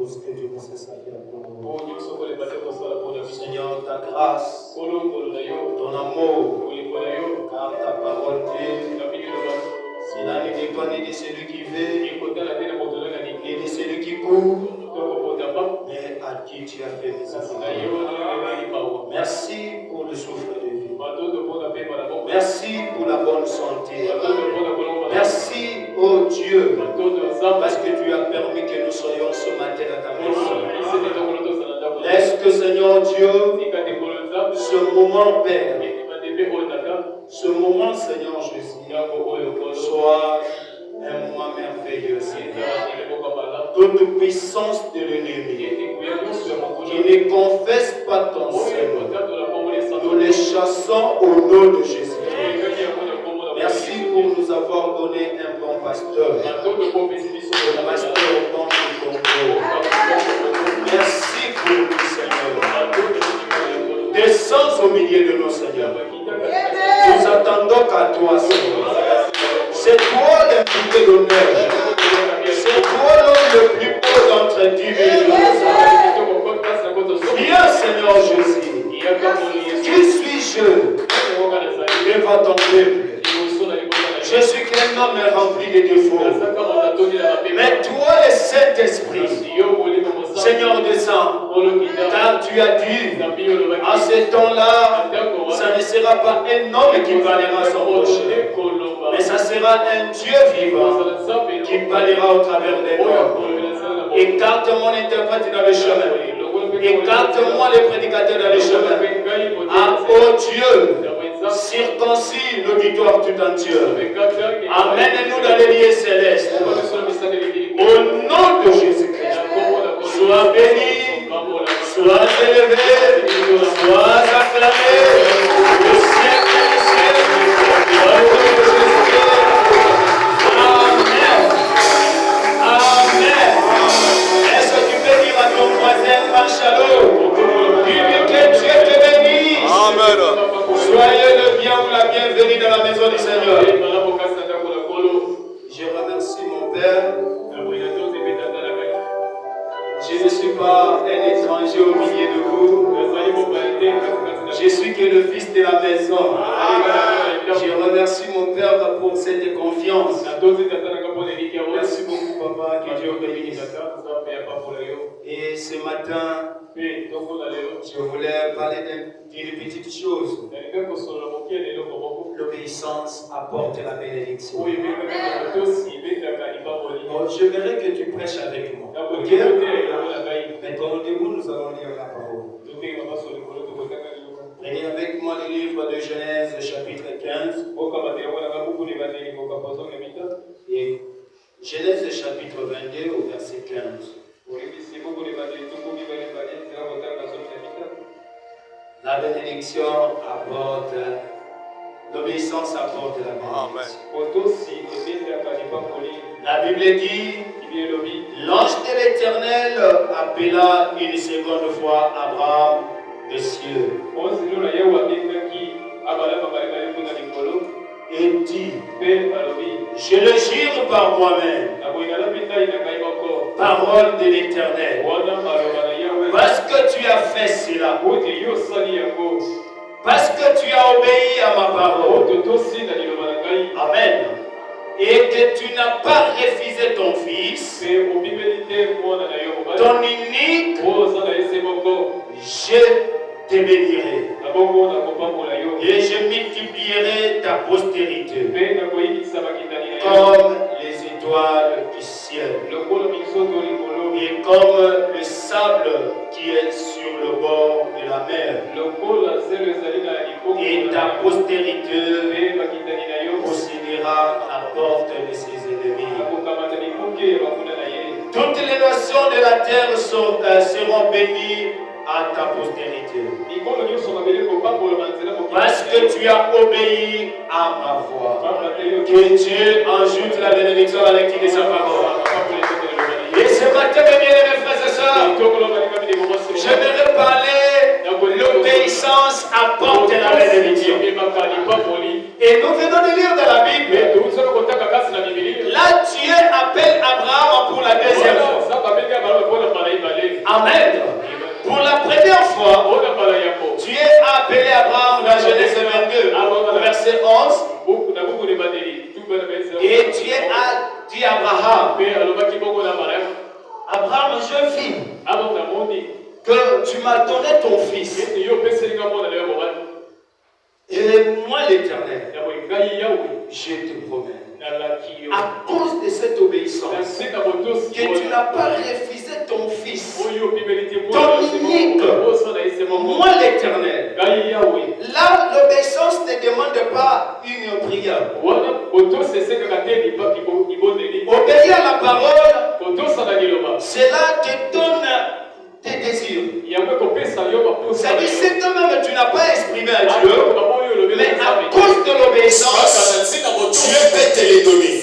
ce que Dieu nous a fait pour nous. Seigneur, ta grâce, ton amour, car ta parole dit, cela ne dépend ni de celui qui veut, ni de celui qui court, mais à qui tu as fait miséricorde. Merci pour le souffle de vie. Merci pour la bonne santé. Merci, oh Dieu, parce que tu as permis que nous soyons ce matin à ta maison. Laisse que, Seigneur Dieu, ce moment, Père, ce moment, Seigneur Jésus, soit un moment merveilleux, Seigneur. Toute puissance de l'ennemi qui ne confesse pas ton Seigneur, nous les chassons au nom de Jésus. Merci pour nous avoir donné un bon pasteur, le pasteur au nom du Congo. Merci pour nous, Seigneur. Descends au milieu de nous, Seigneur. Nous attendons qu'à toi, Seigneur. C'est toi l'invité d'honneur. C'est toi l'homme le plus beau d'entre 10 000. Viens, Seigneur Jésus. Qui suis-je devant ton peuple? Je suis qu'un homme rempli de défauts. Mais toi, le Saint-Esprit, Seigneur, descends. Car tu as dit, à ce temps-là, ça ne sera pas un homme qui parlera son prochain, mais ça sera un Dieu vivant qui parlera au travers des morts. Écarte mon interprète dans le chemin. Écarte-moi les prédicateurs dans le chemin. Ah, oh Dieu, circoncis l'auditoire tout entier. Amène-nous dans les lieux célestes. Au nom de Jésus-Christ, sois béni, sois élevé, sois acclamé. Le siècle des siècles. Amen. Amen. Est-ce que tu peux dire à ton voisin, Machalot, dis-lui que Dieu te bénisse. Amen. Soyez le bien ou la bienvenue dans la maison du Seigneur. Je remercie mon Père. Je ne suis pas un étranger au milieu de vous. Je suis que le fils de la maison. Je remercie mon Père pour cette confiance. Merci beaucoup, Papa, que Dieu bénisse. Et ce matin, je voulais parler d'une petite chose. L'obéissance apporte la bénédiction. Bon, je verrai que tu prêches avec moi. Ok? Maintenant, debout, nous allons lire la parole. Prenez avec moi le livre de Genèse, chapitre 15. Et Genèse, chapitre 22, au verset 15. La bénédiction apporte, l'obéissance apporte la bénédiction. La Bible dit, l'ange de l'Éternel appela une seconde fois Abraham des cieux et dit, je le jure par moi-même, parole de l'Éternel, parce que tu as fait cela, parce que tu as obéi à ma parole, amen, et que tu n'as pas refusé ton fils, ton unique, je te bénirai, et je multiplierai ta postérité comme les étoiles du ciel et comme le sable qui est sur le bord de la mer, et ta postérité possédera la porte de ses ennemis. Toutes les nations de la terre seront bénies à ta postérité, parce que tu as obéi à ma voix. Que Dieu ajoute la bénédiction à la lecture de sa parole. Et ce matin, mes bien-aimés frères et sœurs, j'aimerais parler l'obéissance apporte la bénédiction. Et nous venons de lire dans la Bible, là Dieu appelle Abraham pour la deuxième fois. première fois, Dieu a appelé Abraham dans Genèse 22, verset 11. Et Dieu a dit à Abraham, Abraham, je vis que tu m'as donné ton fils. Et moi l'Éternel, je te promets, à cause de cette obéissance, que tu n'as pas refusé ton fils, ton unique, moi l'Éternel. Là, l'obéissance ne demande pas une prière. Obéir à la parole, cela te donne tes désirs. C'est-à-dire que toi-même tu n'as pas exprimé à Dieu, mais à cause de l'obéissance, Dieu peut te les donner.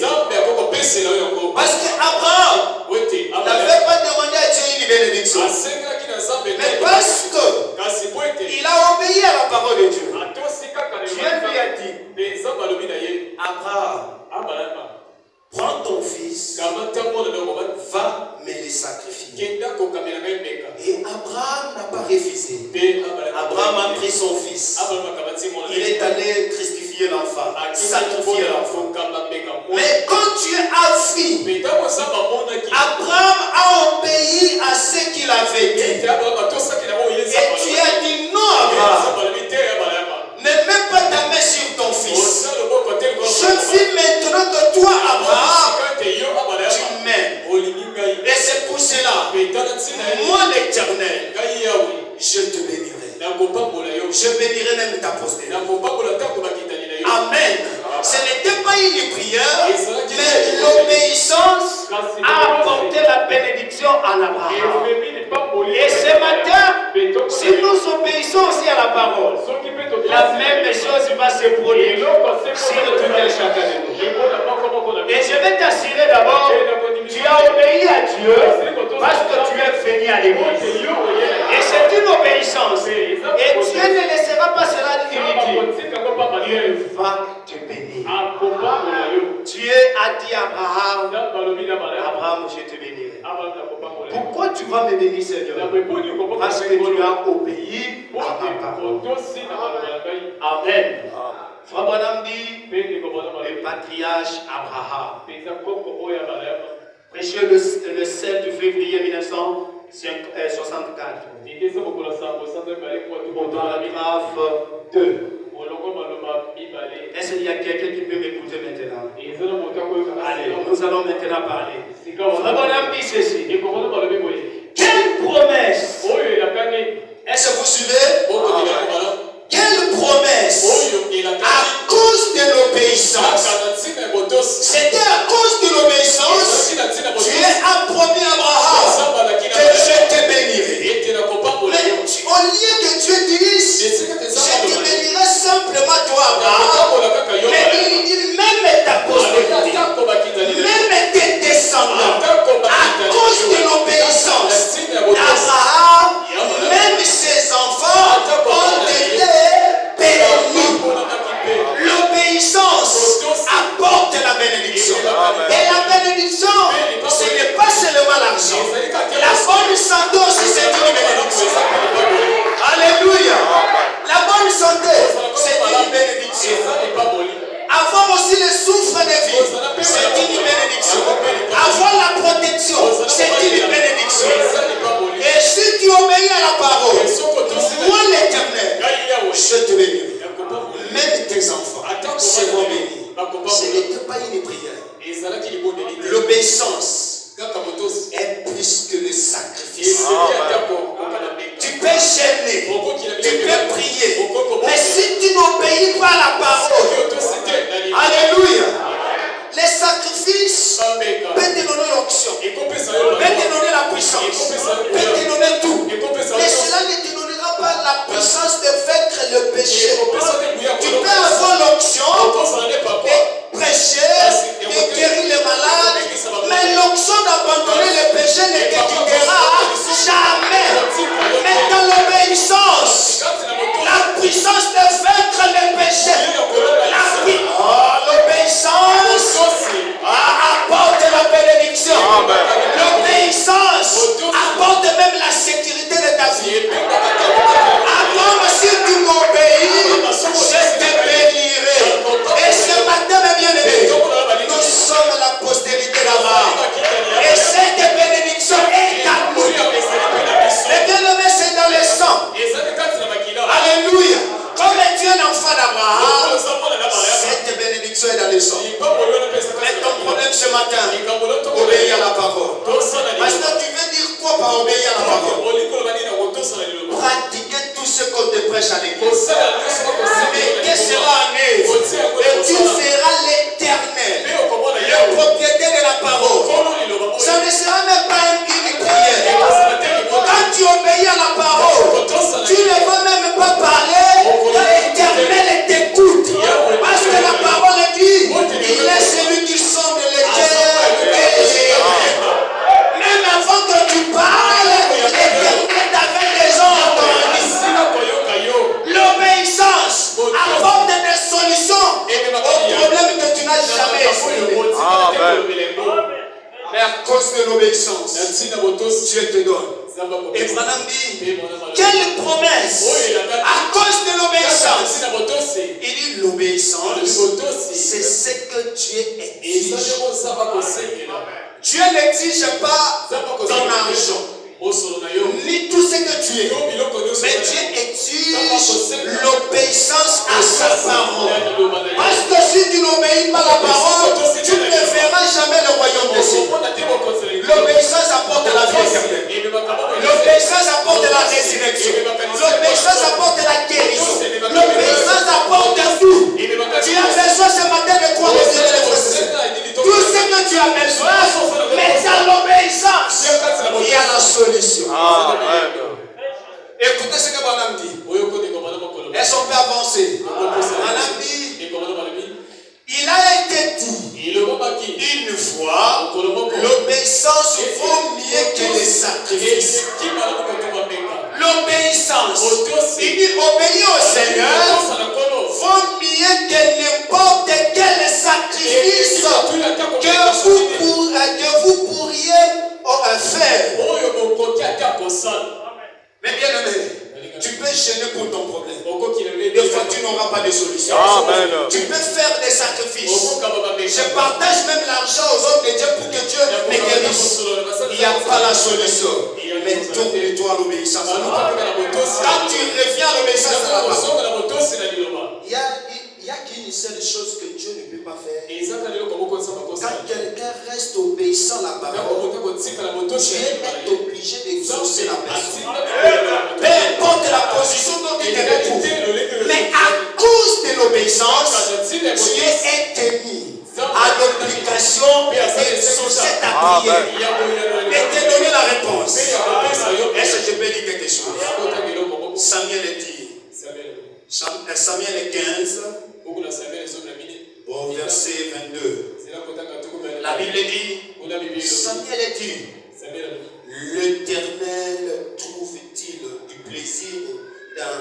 Parce qu'Abraham n'avait pas demandé à Dieu une bénédiction, mais parce qu'il a obéi à la parole de Dieu. Dieu lui a dit, Abraham, prends ton fils, va me les sacrifier. Et Abraham n'a pas refusé. Abraham a pris son fils. Il est allé christifier l'enfant, sacrifier l'enfant. Mais quand Dieu a vu, Abraham a obéi à ce qu'il avait dit. Et Dieu a dit non, Abraham, ne mets pas ta main sur ton fils. Je vis maintenant que toi, Abraham, tu m'aimes. Et c'est pour cela, moi l'Éternel, je te bénirai. Je bénirai même ta postérité. Amen. Ce n'était pas une prière, mais l'obéissance a apporté la bénédiction à Abraham. Et ce matin, si nous obéissons aussi à la parole, la même chose va se produire sur tout un chacun de nous. Et je vais t'assurer d'abord, tu as obéi à Dieu parce que tu es venu à l'église. Et c'est une obéissance. Et Dieu ne laissera pas cela inutile. Dieu va te bénir. Dieu a dit à Abraham, Abraham, je te bénirai. Pourquoi tu vas me bénir, Seigneur? Parce que tu as obéi à ma parole. Amen. Frère Branham dit, le patriarche Abraham, prêché le 7 février 1964, au paragraphe 2. Est-ce qu'il y a quelqu'un qui peut m'écouter maintenant? Allez, nous allons maintenant parler. Frère Branham dit ceci. Quelle promesse? Est-ce que vous suivez? Quelle promesse? À cause de l'obéissance. C'était à cause de l'obéissance. Dieu a promis à Abraham que je te bénirai. Mais au lieu que Dieu dise, je te bénirai simplement toi, Abraham, mais il dit même ta postérité, même tes descendants, à cause de l'obéissance d'Abraham, même ses enfants ont été bénis. L'obéissance apporte la bénédiction. Et la bénédiction, ce n'est pas seulement l'argent. La bonne santé aussi, c'est une bénédiction. Alléluia. La bonne santé, c'est une bénédiction. Avoir aussi le souffle de vie, c'est une bénédiction. Avoir la protection, c'est une bénédiction. Et si tu obéis à la parole, moi l'Éternel, je te bénirai. Même tes enfants seront bénis. Ce n'était pas une prière. L'obéissance est plus que le sacrifice. Tu peux gêner, tu peux prier, mais si tu n'obéis pas à la parole, alléluia, les sacrifices peuvent te donner l'onction, peuvent te donner la puissance, peuvent te donner tout, mais cela ne te donnera pas la puissance de vaincre le péché. Tu peux avoir l'onction et prêcher, et guérir les malades, mais l'onction d'abandonner le péché ne te guidera jamais. Mais dans l'obéissance, la cause de l'obéissance, Dieu te donne. Et Branham dit, quelle promesse à cause de l'obéissance. Il dit l'obéissance, c'est ce que Dieu exige. Dieu n'exige pas ton argent, ni tout ce que tu es. Mais Dieu exige l'obéissance à sa parole. Parce que si tu n'obéis pas à la parole, tu ne verras jamais le royaume des cieux. L'obéissance apporte la vie éternelle. L'obéissance apporte la résurrection. L'obéissance apporte la guérison. L'obéissance apporte tout. Tu as besoin ce matin de croire au Dieu de tout ce que tu as besoin, mais dans l'obéissance, il y a la solution. Amen. Écoutez ce que Branham dit. Est-ce qu'on peut avancer? Branham dit, il a été dit une fois, l'obéissance vaut mieux que les sacrifices. L'obéissance, il dit obéir au Seigneur vaut mieux que n'importe quel sacrifice que vous pourriez faire. Mais bien aimé, tu peux gêner pour ton problème. Des fois, tu n'auras pas de solution. Amen. Tu peux faire des sacrifices. Je partage même l'argent aux hommes de Dieu pour que Dieu me guérisse. Il n'y a pas la solution. Mais tourne-toi à l'obéissance. Quand tu reviens à l'obéissance à la parole, il n'y a qu'une seule chose que Dieu ne peut pas faire. Quand quelqu'un reste obéissant à la parole, Dieu est obligé d'exaucer la personne. Peu importe la position dont il te retrouve. Mais à cause de l'obéissance, Dieu est mis à l'obligation d'exaucer ta prière et te donner la réponse. Est-ce que je peux dire quelque chose? Samuel dit, Samuel 15, au verset 22. La Bible dit, Samuel dit, l'Éternel trouve-t-il du plaisir dans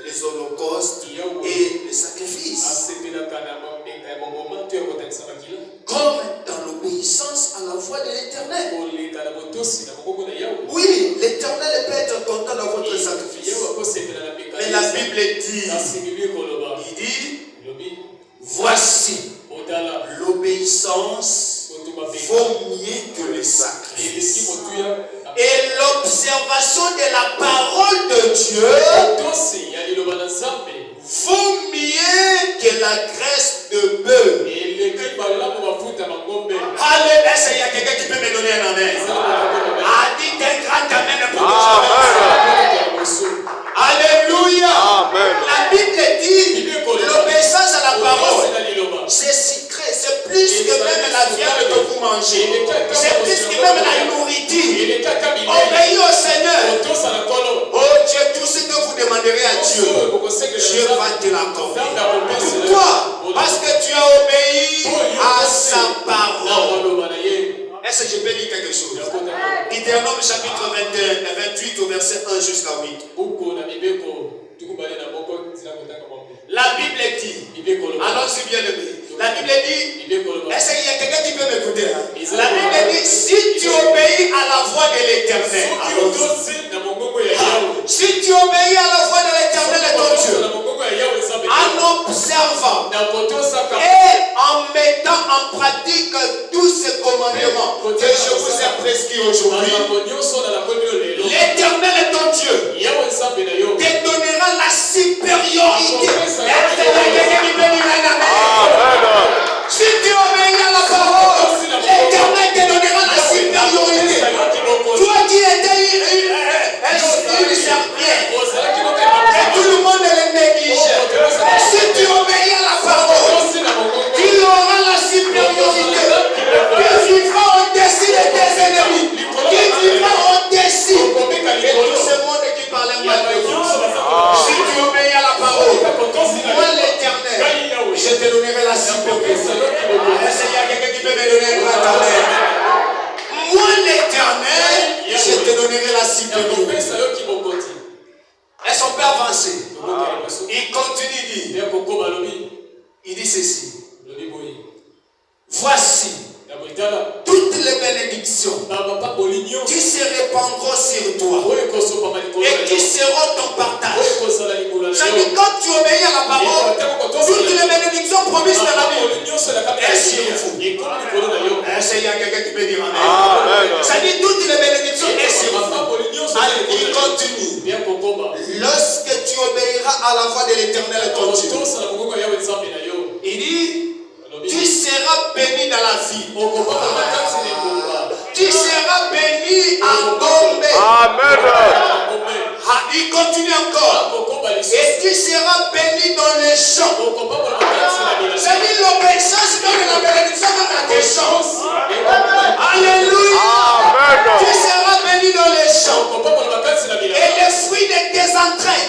les holocaustes et les sacrifices, comme dans l'obéissance à la voix de l'Éternel? Oui, l'Éternel peut être content dans votre sacrifice. Mais la Bible dit, il dit, voici, l'obéissance vaut mieux que les sacrifices. Et l'observation de la parole de Dieu vaut mieux que la graisse de bœuf. Alléluia, est-ce qu'il y a quelqu'un qui peut me donner un amen? Dites un grand amen pour que je. Alléluia. La Bible dit l'obéissance à la parole, c'est secret, c'est plus que même la viande que vous mangez, c'est plus que même la nourriture. Obéis au Seigneur. Oh Dieu, tout ce que vous demanderez à Dieu, Dieu va te l'accorder. Pourquoi? Parce que tu as obéi à sa parole. Est-ce que je peux dire quelque chose? Deutéronome chapitre 28 au verset 1 jusqu'à 8. La Bible dit, alors c'est bien aimé. La Bible dit, est-ce qu'il y a quelqu'un qui peut m'écouter? La Bible dit, si tu obéis à la voix de l'Éternel, si tu obéis à la voix de l'Éternel et ton Dieu, en observant et en mettant en pratique tous ces commandements que je vous ai prescrits aujourd'hui, l'Éternel est ton Dieu te donnera la supériorité. Si tu obéis à la parole, l'Éternel te donnera la supériorité. Toi qui étais une serpillère et tout le monde le négligeait, si tu obéis à la parole, tu auras la supériorité. Tu vivras au-dessus de tes ennemis. Tu vivras au-dessus de tout ce monde qui parlait mal de vous. Si tu obéis à la parole, moi l'Éternel, je te donnerai la supériorité. Est-ce qu'il y a quelqu'un qui peut me donner un grand amen? Moi l'Éternel, je te donnerai la supériorité. Est-ce qu'on peut avancer? Il continue, il dit ceci. Voici toutes les bénédictions promise de la Bible est sur vous. Est-ce qu'il y a quelqu'un qui peut dire amen? Ça dit toutes les bénédictions est sur vous. Allez, il continue. Lorsque tu obéiras à la voix de l'Éternel ton Dieu, il dit, tu seras béni dans la vie. Tu seras béni en tombée. Amen. Il continue encore. Et tu seras béni dans les champs. C'est dit l'obéissance donne la bénédiction dans tes champs. Alléluia. Amen. Tu seras béni dans les champs. Et les fruits de tes entrailles.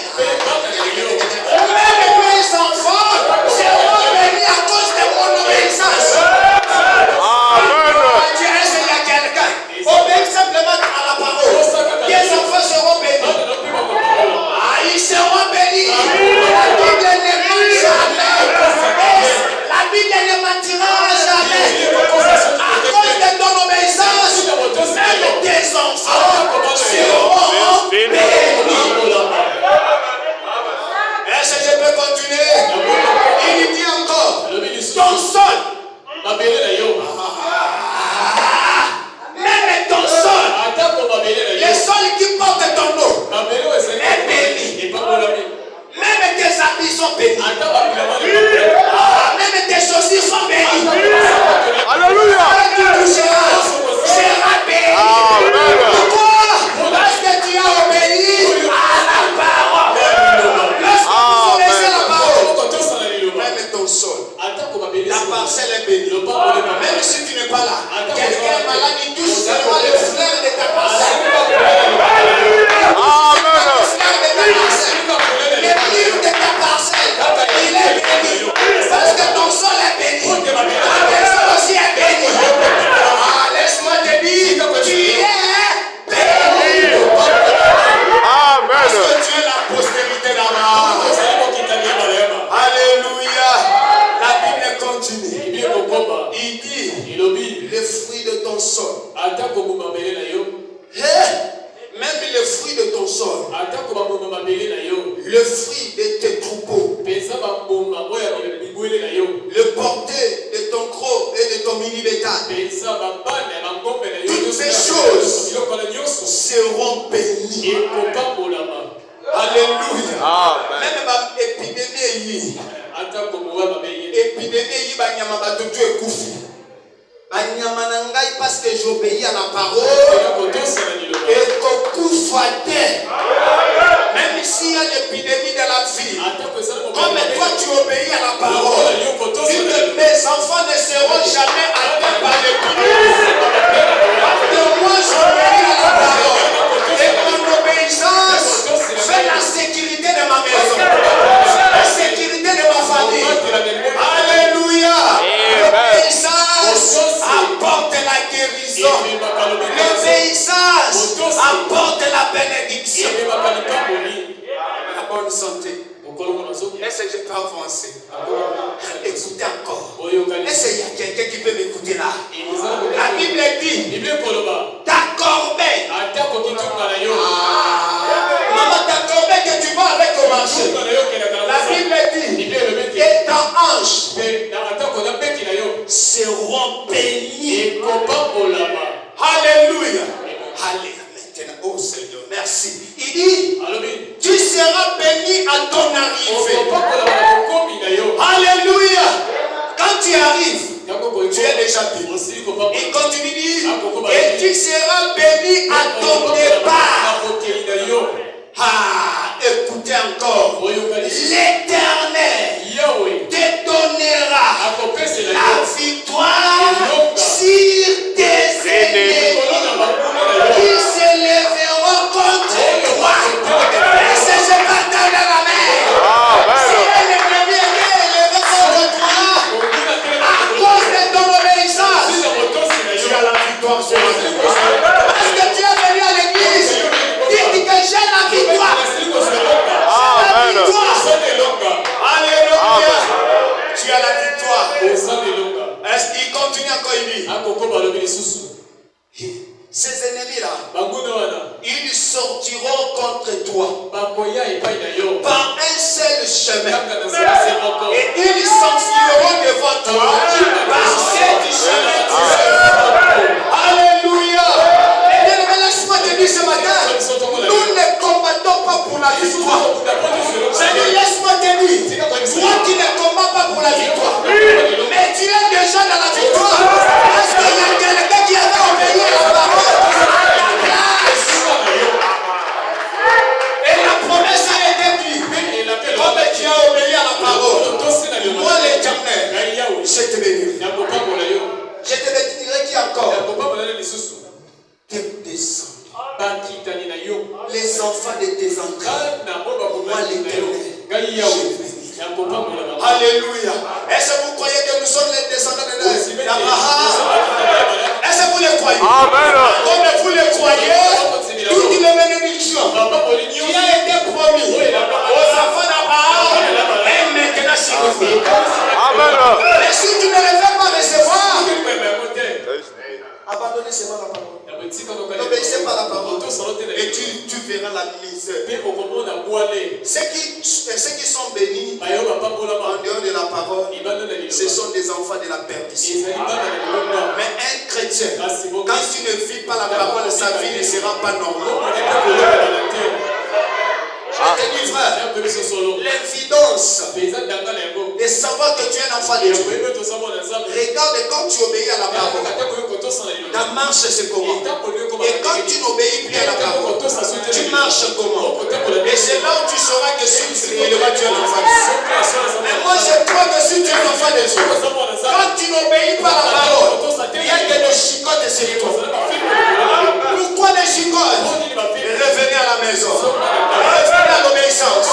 Même tes enfants seront bénis à cause de mon obéissance. Amen. Est-ce qu'il y a quelqu'un? Obéis simplement à la parole. Tes enfants seront bénis. Ils seront bénis. La Bible ne ment jamais. La Bible ne mentira jamais. À cause de ton obéissance, même tes enfants seront bénis. Est-ce que je peux continuer? Il dit encore, ton sol. Même ton sol. Le sol qui porte ton nom est béni. Même tes habits sont bénis. Même tes chaussures sont bénies. Alléluia. Tu toucheras, sera béni. Pourquoi? Parce que tu as obéi à la parole. Lorsque tu obéis à la parole, même ton sol, la parcelle est bénie. Même si tu n'es pas là, quelqu'un est malade, il touche seulement les fleurs de ta parcelle. Amen. Les livres de ta parcelle, il est béni. Parce que ton sol est béni. Ta personne aussi est bénie. Laisse-moi te dire que tu es béni. Amen. Parce que tu es la postérité d'Abraham. Alléluia. La Bible continue. Il dit, le fruit de ton sol. Même le fruit de ton sol, le fruit de tes troupeaux, le porté de ton gros et de ton mini bétail, toutes ces choses seront bénies. Alléluia. Amen. Même l'épidémie, parce que j'obéis à la parole et même s'il y a l'épidémie de la vie, comme toi tu obéis à la parole, mes enfants ne seront jamais atteints par l'épidémie. Parce que moi j'obéis à la parole et mon obéissance fait la sécurité de ma maison, fait la sécurité de ma famille. Alléluia. L'obéissance apporte la guérison. L'obéissance apporte la bénédiction. La bonne santé. Est-ce que je peux avancer? Écoutez encore. Est-ce qu'il y a quelqu'un qui peut m'écouter là? La Bible dit, ta corbeille. Maman, ta corbeille que tu vas avec au marché. La Bible dit, et ton ange seront bénis. Alléluia. Alléluia. Maintenant, oh Seigneur, merci. Il dit, tu seras béni à ton arrivée. Alléluia. Quand tu arrives, tu es déjà béni. Il continue de dire, et tu seras béni à ton départ. Écoutez encore. L'Éternel te donnera la victoire sur tes ennemis qui s'élèveront contre toi. Est-ce que je partage la main? Si l'ennemi est élevé contre toi, à cause de ton obéissance, tu as la victoire sur lui. Parce que tu es venu à l'église, dites que j'ai la victoire. Amen. Alléluia. Tu as la victoire. Est-ce qu'il continue encore, il dit, ces ennemis-là, ils sortiront contre toi par un seul chemin. Et ils s'enfuiront devant toi par cette chemin. Alléluia. Et laisse-moi te dire ce matin, nous ne combattons pas pour la victoire. Laisse-moi te dire, toi qui ne combats pas pour la victoire, mais tu es déjà dans la victoire. Parce qu'il y a quelqu'un qui avait obéi à la parole. Et la promesse a été prise. Comme tu as obéi à la parole, moi l'Éternel, je te bénirai. Je te bénirai qui encore? Tes descendants, les enfants de tes entrailles, moi l'Éternel, alléluia. Est-ce que vous croyez que nous sommes les descendants d'Abraham? Est-ce que vous le croyez? Amen. Comme vous le croyez, toutes les bénédictions qui a été promis aux enfants d'Abraham est maintenant signifiée. Amen. Mais si tu ne les fais pas recevoir, abandonnez seulement la parole. N'obéissez pas à la parole. Et tu verras la misère. Ceux qui sont bénis en dehors de la parole, ce sont des enfants de la perdition. Mais un chrétien, quand tu ne vis pas la parole, sa vie ne sera pas normale. Je te dis, frère, l'évidence de savoir que tu es un enfant de Dieu. Regarde quand tu obéis à la parole. Ta marche, c'est comment? Et quand tu n'obéis plus à la parole, tu marches comment? Et c'est là où tu sauras que si tu es un enfant de Dieu. Mais moi, je crois que si tu es un enfant de Dieu, quand tu n'obéis pas à la parole, il y a que des chicotes sur toi. Pourquoi des chicotes? Revenez à la maison. Revenez à l'obéissance.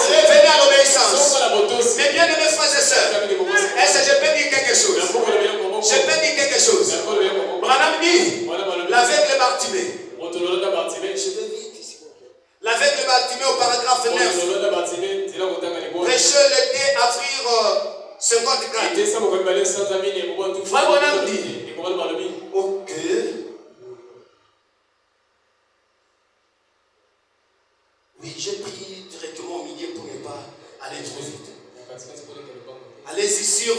Revenez à l'obéissance. Mes bien-aimés frères et sœurs, est-ce que je peux dire quelque chose? Je peux dire quelque chose. Branham dit, l'aveugle Bartimée. Je vais vite ici. L'aveugle Bartimée au paragraphe 9. Prêcheur l'été, avril 54. Frère Branham dit, ok. Oui, j'ai pris directement au milieu pour ne pas aller trop vite. Allez-y sur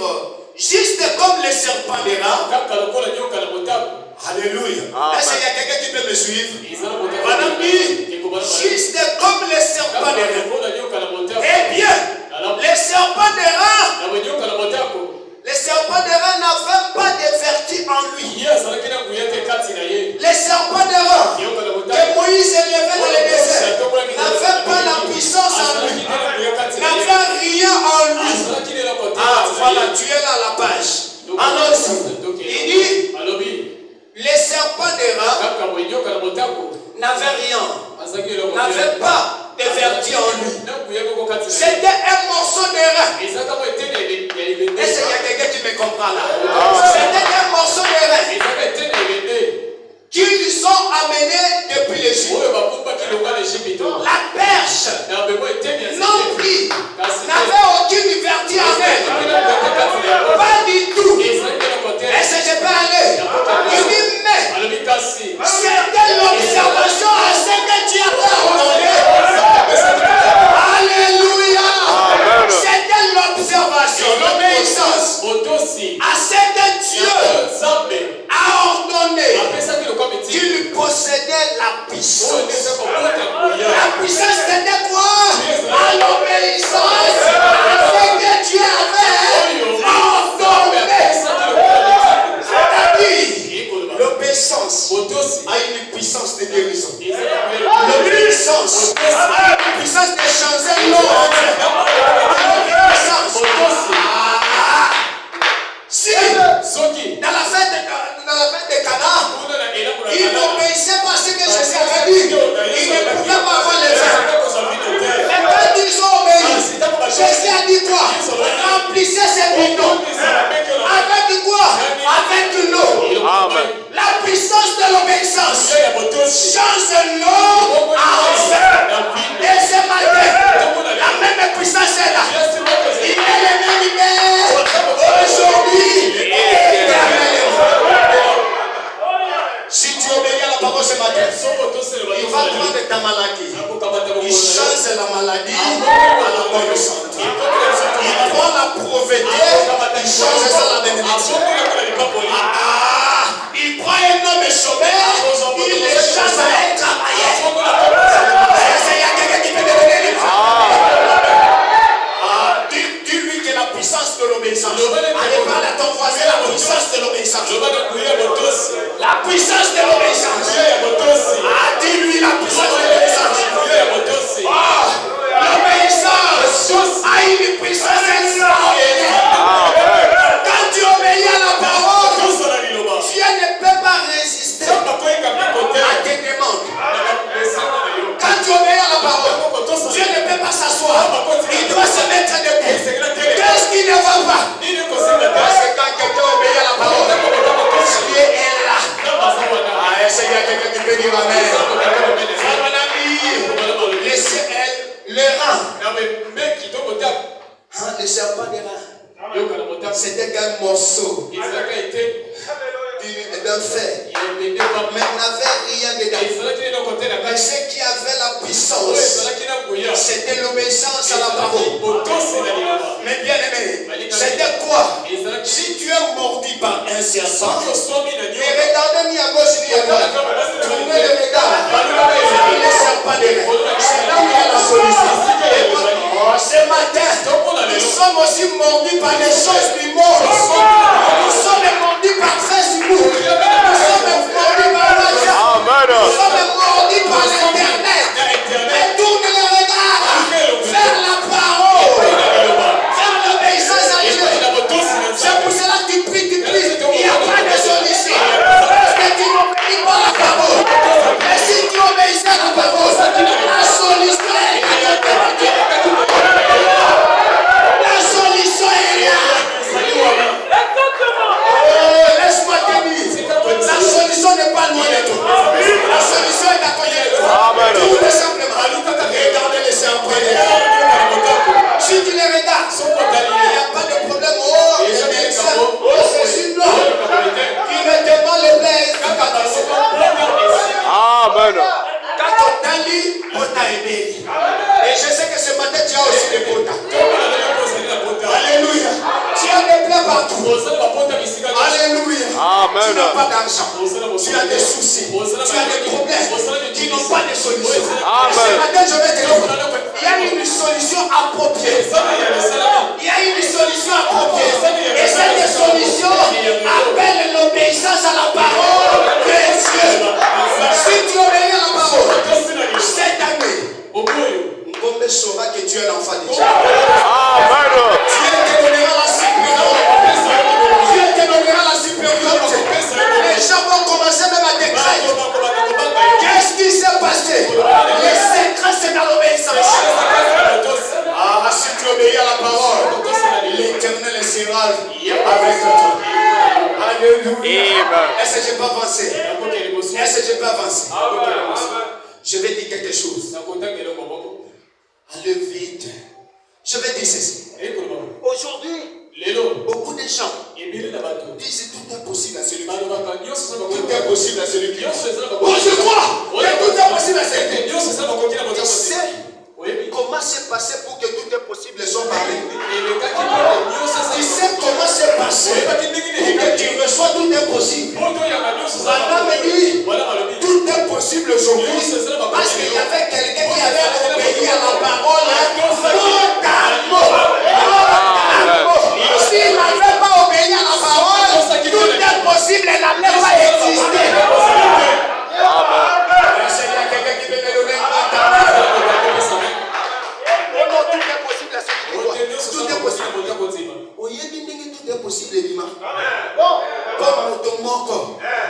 juste comme les serpents des rats. Alléluia. Est-ce qu'il y a quelqu'un qui peut me suivre? Madame dit, juste comme les serpents des rats. Eh bien, les serpents des rats, les serpents des rats n'avaient pas de vertu en lui. Les serpents des rats que Moïse élevait dans le désert n'avaient pas la puissance en lui, n'avaient rien en lui. Ah, voilà, tu es là à la page. Alors, il dit, les serpents des rats n'avaient rien, n'avaient pas de vertu en lui. C'était un morceau de rein. Est-ce qu'il y a quelqu'un qui me comprend là? C'était un morceau de rein qu'ils ont amené depuis l'Égypte. La perche non plus n'avait aucune vertu en elle. Pas du tout. Est-ce que je peux aller? Il dit, mais c'était l'observation à ce que tu as ordonné. Alléluia. C'était l'observation, l'obéissance à ce que Dieu a ordonné. qu'il possédait la puissance. La puissance c'était quoi? À l'obéissance à ce que Dieu avait ordonné. C'est-à-dire, l'obéissance a une puissance de guérison. L'obéissance a une puissance de changer l'ordre. Si dans la fête de Cana, il n'obéissait pas à ce que Jésus avait dit. Il ne pouvait pas avoir les ailes. Mais quand ils ont obéi, Jésus a dit quoi? Remplissez ces bidons. Avec quoi? Avec l'eau. La puissance de l'obéissance change l'eau en feu. Et ce matin, la même puissance est là. Il est le même aujourd'hui et éternellement. Si tu obéis parole ce matin. Il va prendre ta maladie. Il change la maladie à la bonne santé. Il prend la pauvreté. Il change ça à la bénédiction. Il prend un homme chômeur. Il le change à un travailleur. Il y a quelqu'un qui peut devenir libre. Dis-lui que la puissance de l'obéissance. Allez parle à ton voisin la puissance de l'obéissance. La puissance de l'obéissance. Dis-lui la puissance de l'obéissance. L'obéissance a une puissance extraordinaire. Quand tu obéis à la parole, Dieu ne peut pas résister à tes demandes. Quand tu obéis à la parole, Dieu ne peut pas s'asseoir. Il doit se mettre debout. Qu'est-ce qu'il ne va pas? Parce que quand quelqu'un obéit à la parole, Dieu est là. Essayez à quelqu'un qui peut dire Amen. Mon ami, laissez le rang. Le serpent des reins. C'était qu'un morceau d'un fer. Mais on n'avait rien dedans. Mais ce qui avait la puissance, c'était l'obéissance à la parole. Mais bien aimé, c'était quoi? Si tu es mordu par un serpent, et regardez ni à gauche ni à droite, tournez le regard, le serpent des reins. C'est là où il y a la solution. Ce matin, nous sommes aussi mordus par les choses du monde. Nous sommes mordus par Facebook. Nous sommes mordus par l'argent. Nous sommes mordus par l'internet. Mais tourne le regard vers la parole, vers l'obéissance à Dieu. C'est pour cela que tu pries. Il n'y a pas de solution. Parce que tu n'obéis pas à la parole. Mais si tu obéis à la parole, la solution est là. La solution est là. Laisse-moi te dire, la solution n'est pas loin de toi. La solution est à côté de toi. Tout simplement, regardez les serpents. Si tu les regardes, il n'y a pas de problème. Oh, les médecins, oh, c'est une loi. Il ne demande le plaisir. Amen. Quand on t'a dit, on t'a aidé. Et je sais que ce matin, tu as aussi des quotas. Alléluia. Tu as des plaies partout. Alléluia. Amen. Tu n'as pas d'argent. Tu as des soucis. Tu as des problèmes qui n'ont pas de solution. Ce matin, je vais te dire, il y a une solution appropriée. Il y a une solution appropriée. Et cette solution appelle l'obéissance à la parole de Dieu. Si tu obéis à la parole, cette année, Ngombe saura que tu es l'enfant de Dieu. Amen. Dieu te donnera la supériorité. Dieu te donnera la supériorité. Les gens vont commencer même à te craindre. Qu'est-ce qui s'est passé? Les secrets, c'est dans l'obéissance. Si tu obéis à la parole, l'Éternel sera avec toi. Alléluia. Est-ce que je peux avancer? Est-ce que je peux avancer? Je vais dire quelque chose. Allez vite. Je vais dire ceci. Aujourd'hui, beaucoup de gens disent tout est possible à celui qui tout est possible à celui qui oh, je crois que tout est possible à celui qui tu sais comment c'est passé pour que tout est possible soit parlé. Tu sais comment c'est passé pour que tu reçois tout est possible. Madame me dit tout est possible aujourd'hui parce qu'il y avait quelqu'un qui avait obéi à la parole totalement. S'il n'avait pas obéi à la parole, tout est possible, elle n'allait pas exister. Seigneur, quelqu'un qui peut me donner non, tout est possible à celui qui doit. Tout est possible. Tout est possible, Lima. Comme ton moko,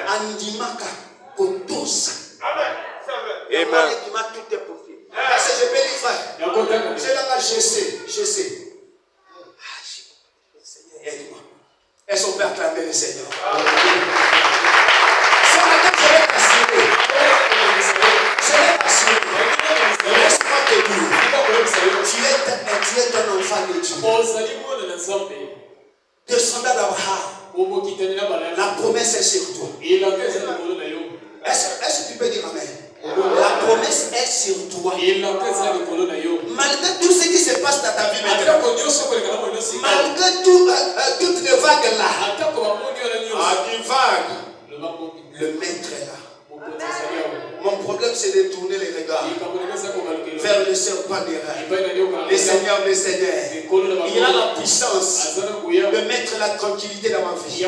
Andimaka, Kotosa. Amen. Tout est possible. Est-ce que je peux les faire? Je sais. Seigneur, aide-moi. Est-ce qu'on peut acclamer le Seigneur? Ce matin, je vais t'assurer. Laisse-moi te dire. Tu es un enfant de Dieu. Descendant d'Abraham. La promesse est sur toi. Est-ce que tu toi. Malgré tout ce qui se passe dans ta vie maintenant, malgré toutes les vagues là, le maître est là. Mon problème, c'est de tourner les regards vers le serpent des reins, les seigneurs des seigneurs. Il a la puissance de mettre la tranquillité dans ma vie.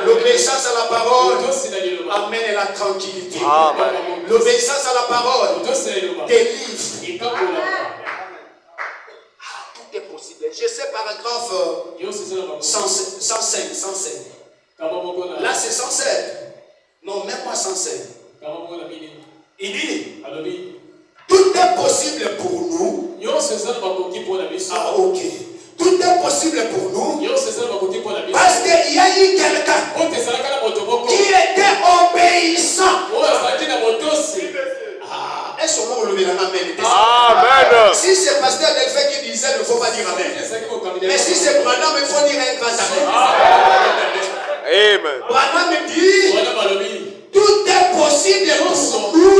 L'obéissance à la parole amène la tranquillité. L'obéissance à la parole délivre. Tout est possible. Je sais paragraphe 105. Là, c'est 107. Non, même pas 107. Il dit, tout est possible pour nous. Ah, ok. Tout est possible pour nous. Parce qu'il y a eu quelqu'un qui était obéissant. Ah, est-ce qu'on peut lever la main? Amen. Si c'est pasteur Delphin qui disait, il ne faut pas dire amen. Mais si c'est Branham, il faut dire un grand amen. Amen. Branham dit, tout est possible pour nous.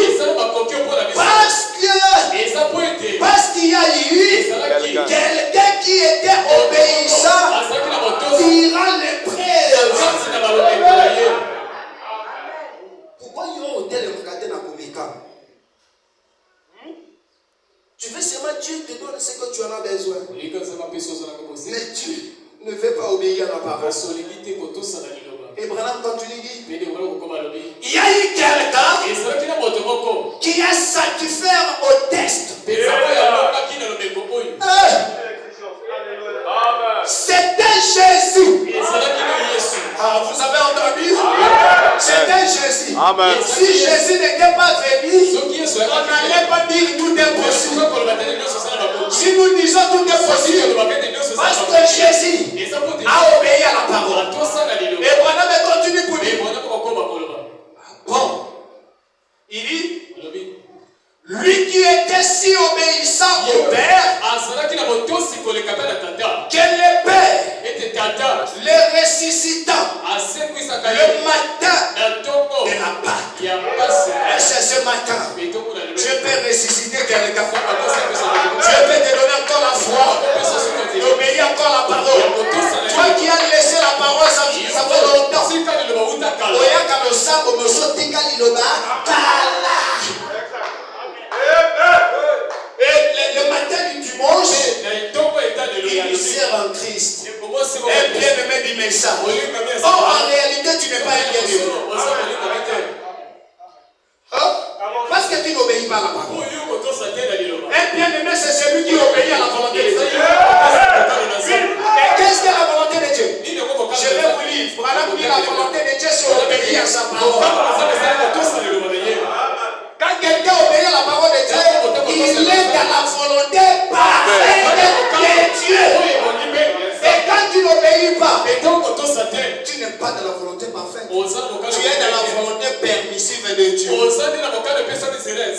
Parce qu'il y a eu quelqu'un qui était obéissant durant l'épreuve. Pourquoi il y a un hôtel et regarder dans Komika? Tu veux seulement Dieu te donne ce que tu en as besoin. Mais tu ne veux pas obéir à la parole. Et Branham continue dit, il y a eu quelqu'un qui a satisfait au test. C'était Jésus. Ah, vous avez entendu? C'était Jésus. Amen. Si Jésus n'était pas venu, on n'allait pas dire tout est possible. Si nous disons tout est possible, parce que Jésus a obéi à la parole. Et Branham continue pour dire. Bon, il dit, lui qui était si obéissant au Père, que le Père le ressuscitant le matin de la Pâque. Et c'est ce matin, Dieu peut ressusciter quelqu'un. Dieu peut te donner encore la foi, d'obéir encore la parole. Toi qui as laissé la parole, ça fait longtemps. Et le matin du dimanche, il sert en Christ. Un bien-aimé dit mais ça. Oh, en réalité, tu n'es pas un bien-aimé. Parce que tu n'obéis pas à la parole. Un bien-aimé, c'est celui qui obéit à la volonté de Dieu. Et qu'est-ce que la volonté de Dieu? Je vais vous lire. Voilà vous dire la volonté de Dieu, c'est obéir à sa parole. Quand quelqu'un obéit à la parole de Dieu, il est dans la volonté parfaite de Dieu. Et quand tu n'obéis pas, tu n'es pas dans la volonté parfaite. Tu es dans la volonté permissive de Dieu.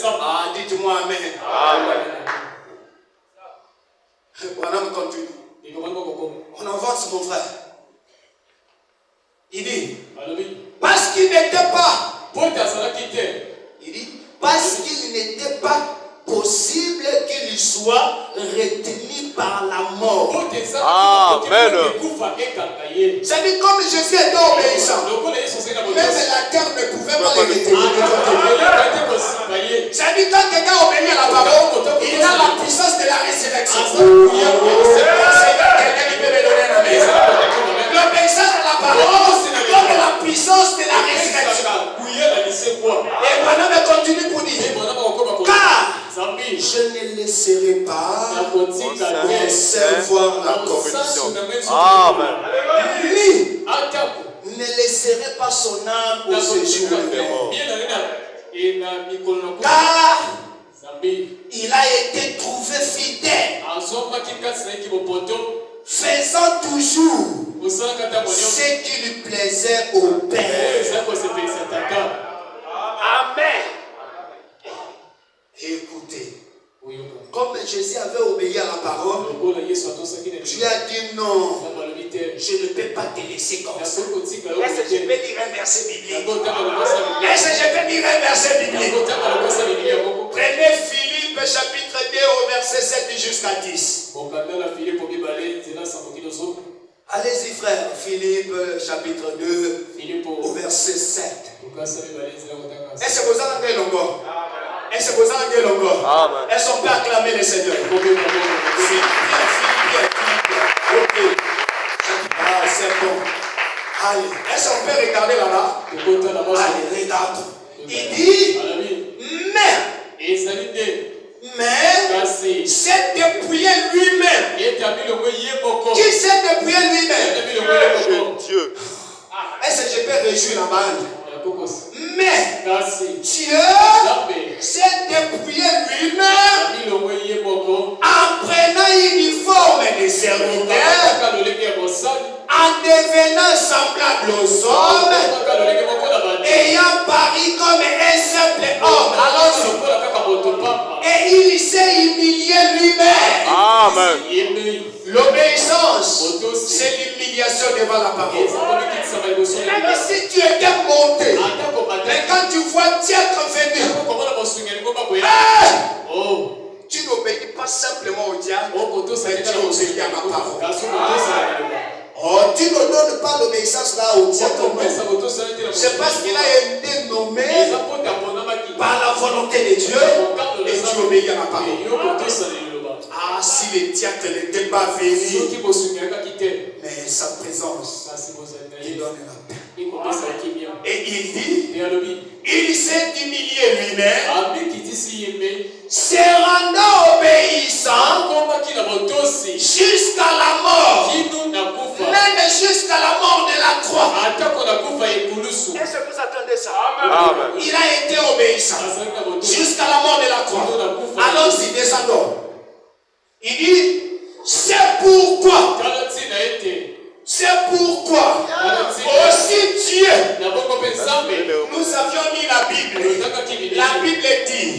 Ah, dites-moi amen. Amen. Voilà, on continue. On avance, mon frère. Il dit, parce qu'il n'était pas. Il dit, parce qu'il n'était pas possible qu'il soit retenu par la mort. Amen. C'est-à-dire, comme Jésus était obéissant, même la terre ne pouvait pas le retenir. C'est-à-dire, quand quelqu'un obéit à la parole, il a la puissance de la résurrection. Quelqu'un qui peut me donner la maison. L'obéissance à la parole, comme la puissance de la résurrection. Et maintenant, on continue pour dire, car je ne laisserai pas recevoir la corruption. Amen. Lui ne laisserait pas son âme au séjour de mort. Car il a été trouvé fidèle, faisant toujours ce qui lui plaisait au Père. Amen. Écoutez, comme Jésus avait obéi à la parole, Dieu a dit non, je ne peux pas te laisser comme ça. Est-ce que je peux dire un verset biblique? Est-ce que je peux dire un verset biblique? Prenez Philippe Allez-y frère, Philippe chapitre 2 au verset 7. Est-ce que vous en avez longo? Est-ce que vous en avez longo? Est-ce qu'on peut acclamer le Seigneur? Philippe. Ok. Ah, c'est bon. Allez, est-ce qu'on peut regarder là-bas? Allez, regarde. Il dit, mais s'est dépouillé lui-même. Qui s'est dépouillé lui-même? Dieu. Est-ce que je peux réjouir la bande? Mais Dieu s'est dépouillé lui-même en prenant une forme de serviteur, en devenant semblable aux hommes, ayant paru comme un simple homme. Et il s'est humilié lui-même. Amen. L'obéissance, c'est l'humiliation devant la parole. Même si tu étais monté, mais quand tu vois Dieu venu, tu n'obéis pas simplement au diable, mais tu obéis à ma parole. Tu ne donnes pas l'obéissance là au diable. C'est parce qu'il a été nommé par la volonté de Dieu et tu obéis à ma parole. Ah, si les diacres n'étaient pas venus, mais sa présence, il donne la paix. Et il dit, il s'est humilié lui-même, se rendant obéissant jusqu'à la mort, même jusqu'à la mort de la croix. Est-ce que vous attendez ça? Amen. Il a été obéissant jusqu'à la mort de la croix. Alors il descend. Il dit, c'est pourquoi aussi Dieu, nous avions mis la Bible. La Bible dit,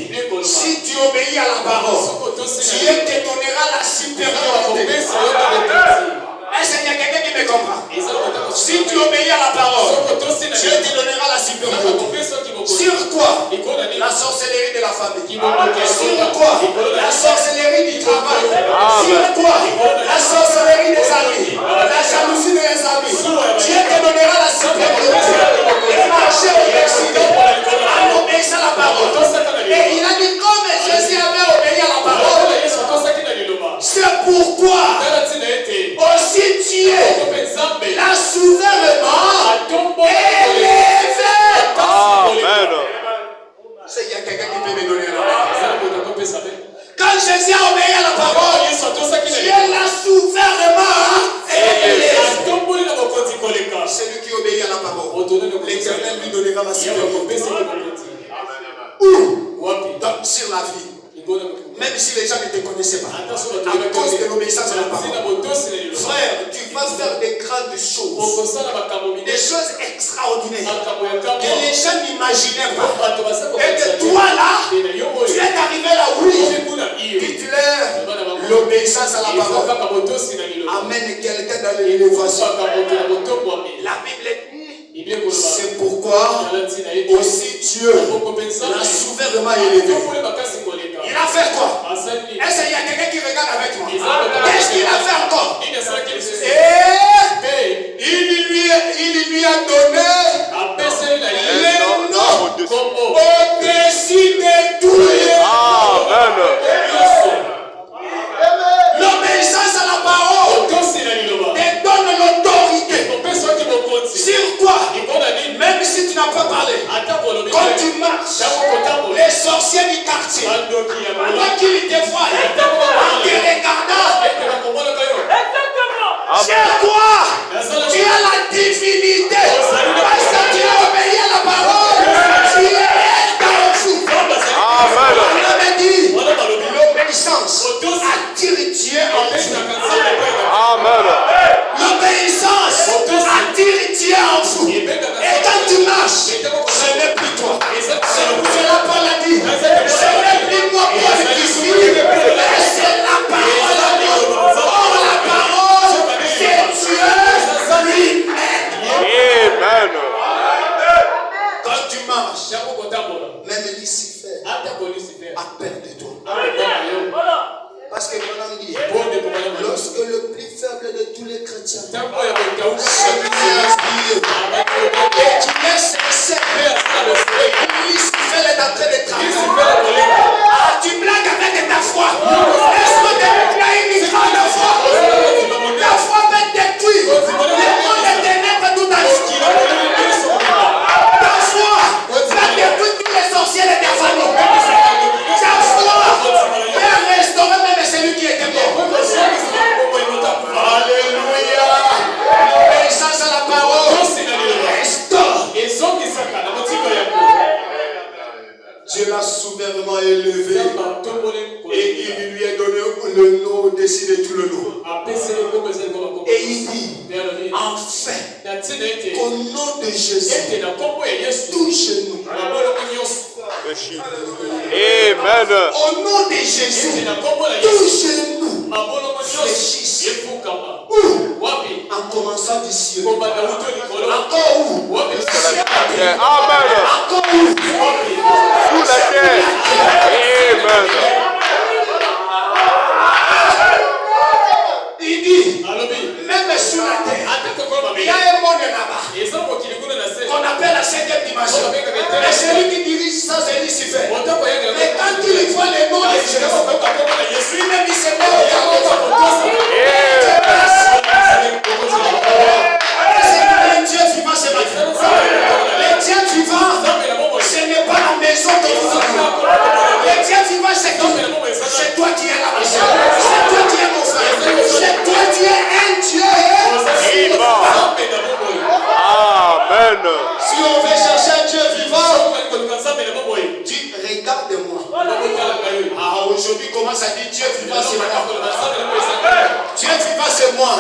si tu obéis à la parole, Dieu te donnera la supériorité. Est-ce qu'il y a quelqu'un qui me comprend? Si tu obéis à la parole, Dieu te donnera la supériorité. Sur quoi? La sorcellerie de la famille. Sur quoi? La sorcellerie du travail. Sur quoi? La sorcellerie des amis. La jalousie des amis. Dieu te donnera la supériorité. Et marcher au Occident en obéissant à la parole. Et il a dit, comme Jésus avait obéi à la parole, c'est pourquoi aussi Dieu l'a souverainement élevé. Amen. Il y a quelqu'un qui peut me donner la main. Quand Jésus a obéi à la parole, Dieu l'a souverainement élevé. Celui qui obéit à la parole, l'Éternel lui donnera la supériorité. Où? Sur la vie. Même si les gens ne te connaissaient pas, à cause de l'obéissance à la parole. Frère, tu vas faire des grandes choses, des choses extraordinaires que les gens n'imaginaient pas. Et que toi là, tu es arrivé là, oui, titulaire, l'obéissance à la parole amène quelqu'un dans l'élévation. La Bible dit, c'est pourquoi aussi Dieu l'a souverainement élevé. Il a fait quoi? Est-ce qu'il y a quelqu'un qui regarde avec moi? Qu'est-ce qu'il a fait encore? Et il lui a donné le nom au-dessus de tout. Amen. L'obéissance à la parole te donne l'autorité. Sur quoi? Même si tu n'as pas parlé, quand tu marches, les sorciers du quartier, pendant qu'ils te voient, en te regardant, c'est quoi? Tu as la divinité. Parce que tu as obéi à la parole. Tu es dans le fou. Amen. On avait dit, l'obéissance attire Dieu en fou. Amen. L'obéissance attire Dieu en fou. Et quand tu marches, ce n'est plus toi. C'est la Paul a dit. Ce n'est plus moi Paul qui suis. Mais c'est la parole à Dieu. Or la parole, c'est Dieu lui-même. Amen. Quand tu marches, même Lucifer a peur de toi. Parce que Bonhomme dit, lorsque Dieu l'a souverainement élevé et il lui a donné le nom au-dessus de tout le nom. Et il dit, enfin, qu'au nom de Jésus, tout genou. Amen. Au nom de Jésus, tout genou fléchisse. Où? En commençant du ciel. Encore où? Amen. Encore où? Sous la terre. Amen. Il dit, même sur la terre, il y a un monde là-bas qu'on appelle la 5e dimension. Mais celui qui dirige ça, c'est Lucifer. Mais quand il voit les noms de Jésus, lui-même il se met au garde. C'est un Dieu vivant, c'est matin. Le Dieu vivant, ce n'est pas la maison de vous. Le Dieu vivant, c'est toi qui es là, ma soeur. C'est toi qui es mon frère. C'est toi qui es un Dieu vivant. Amen. Si on veut chercher un Dieu vivant, dis, regarde-moi. Ah, aujourd'hui, commence à dire Dieu vivant, c'est moi. Dieu vivant, c'est moi.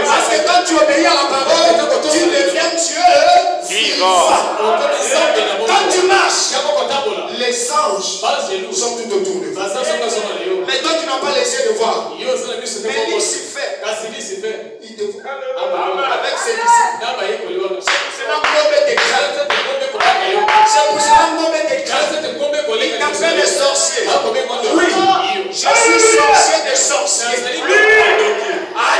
Parce que quand tu obéis à la parole, tu deviens Dieu vivant. Quand tu marches, les anges sont tout autour de vous. Mais toi, tu n'as pas laissé de voir. Mais Lucifer, il te voit avec ses disciples. C'est la mauvaise des crânes. C'est pour cela que mauvaise des crânes. Il t'appelle les sorciers. Oui, je suis sorcier des sorciers.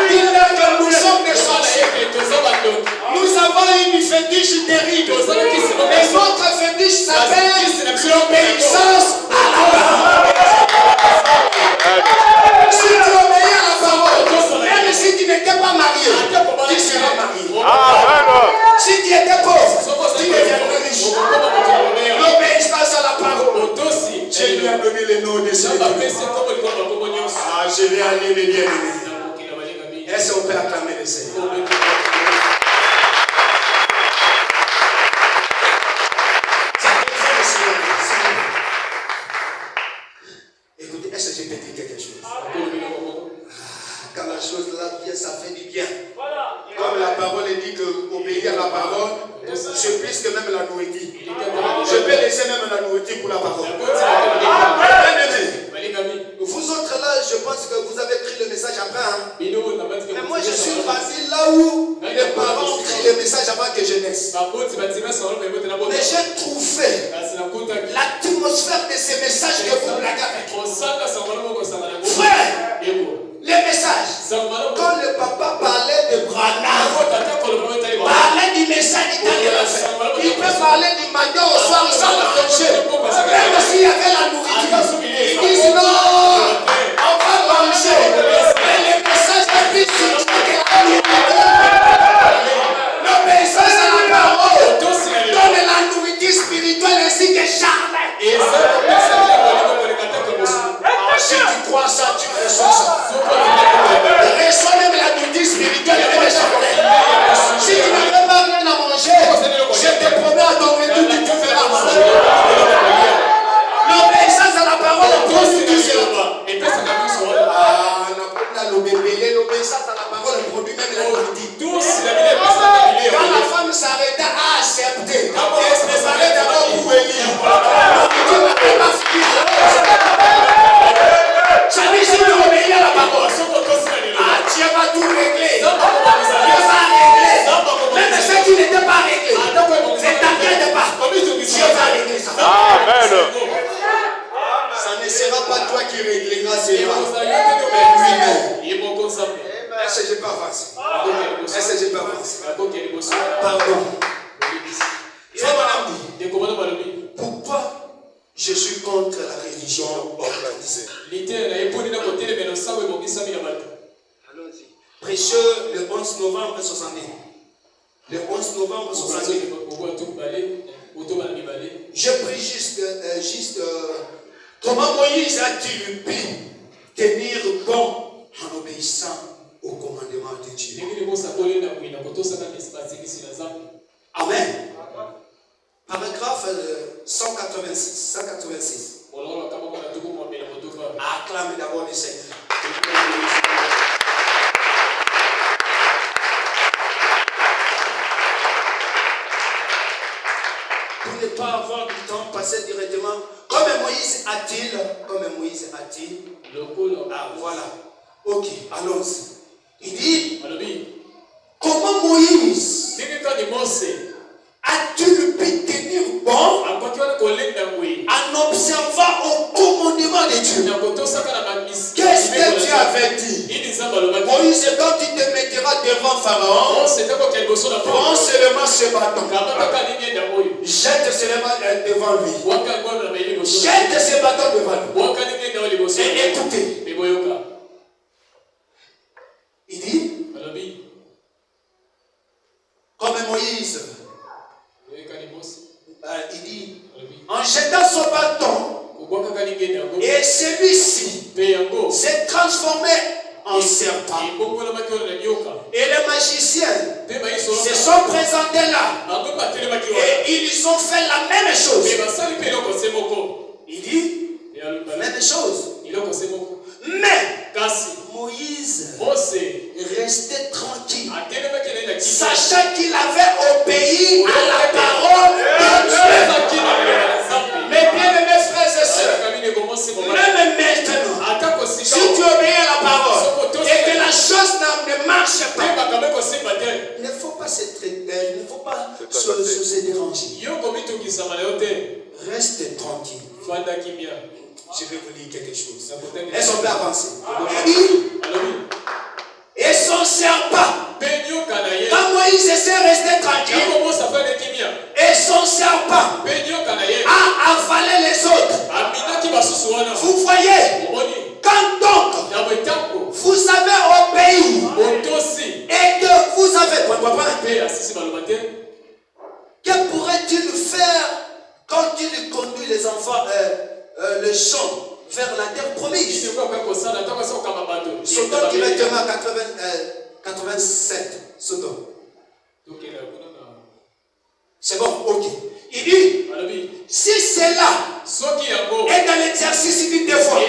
Dis-leur que nous sommes des sorciers. Nous avons une fétiche terrible. Et notre fétiche s'appelle l'obéissance à la parole. Si tu obéis à la parole, même si tu n'étais pas marié, tu seras marié. Amen. Si tu étais pauvre, tu deviendrais riche. L'obéissance à la parole. Dieu lui a donné les noms de ses dieux. Ah, je vais aller les bien-aimés. Est-ce qu'on peut acclamer le Seigneur? Écoutez, est-ce que je peux dire quelque chose? Quand la chose là vient, ça fait du bien. Comme la parole dit que obéir à la parole, c'est plus que même la nourriture. Je peux laisser même la nourriture pour la parole. Vous autres là, je pense que vous avez pris le message après. Hein? Mais moi je suis parti là où les parents ont pris le message avant que je naisse. Mais j'ai trouvé l'atmosphère de ces messages que vous blaguez avec. Frère, les messages. Quand le papa parlait de Branham, parlait du message italien, il peut parler du matin au soir sans manger. Même s'il y avait la nourriture, ils disent non, on va manger. Mais le message est plus subtil que la nourriture. L'obéissance à la parole donne la nourriture spirituelle ainsi que charnelle. Si tu crois ça, tu reçois ça. Reçois même la nourriture spirituelle et charnelle. Si tu n'avais pas rien à manger, je te promets à ton retour, tu feras manger. L'obéissance à la parole produit cela. L'obéissance à la parole produit même la nourriture. Quand la femme s'arrêta à accepter, elle se préparait d'abord pour venir. Tu n'as pas fini. Ça dit si tu obéis à la parole, Dieu va tout régler. Dieu va régler. Même ce qui n'était pas réglé, c'est t'inquiète pas. Dieu va régler ça. Amen. Ça ne sera pas toi qui régleras cela. Est-ce que je peux avancer? Est-ce que je peux avancer? Pardon. Pourquoi je suis contre la religion organisée? Allons-y. Précieux le 11 novembre 70. Le 11 novembre 70. Je prie juste comment Moïse a-t-il pu tenir bon en obéissant au commandement de Dieu? Amen. Paragraphe 186. passer directement. Comme Moïse a-t-il? Ah, voilà. Ok, allons-y. Il dit, comment Moïse a-t-il pu tenir bon en observant au commandement de Dieu? Qu'est-ce que Dieu avait dit? Moïse, quand tu te mettras devant Pharaon, prends seulement ce bâton. Jette seulement devant lui. Jette ce bâton devant lui. Et écoutez. Il dit, comme Moïse, il dit, en jetant son bâton, et celui-ci s'est transformé en serpent. Et les magiciens se sont présentés là. Et ils ont fait la même chose. Il dit, la même chose. Mais Moïse restait tranquille, sachant qu'il avait obéi à la parole de Dieu. Mes bien-aimés frères et sœurs, même maintenant, si tu obéis à la parole et que la chose ne marche pas, il ne faut pas se traiter, il ne faut pas se déranger. Reste tranquille. Je vais vous dire quelque chose. Est-ce qu'on peut avancer? Et son serpent, quand Moïse s'est resté tranquille, et son serpent a avalé les autres. Vous voyez, quand donc vous avez obéi et que vous avez, que pourrait-il faire quand il conduit les enfants le champ vers la terre promise? Sodome directement à 87. Sodome. C'est bon, ok. Il dit, si c'est là, et dans l'exercice du devoir,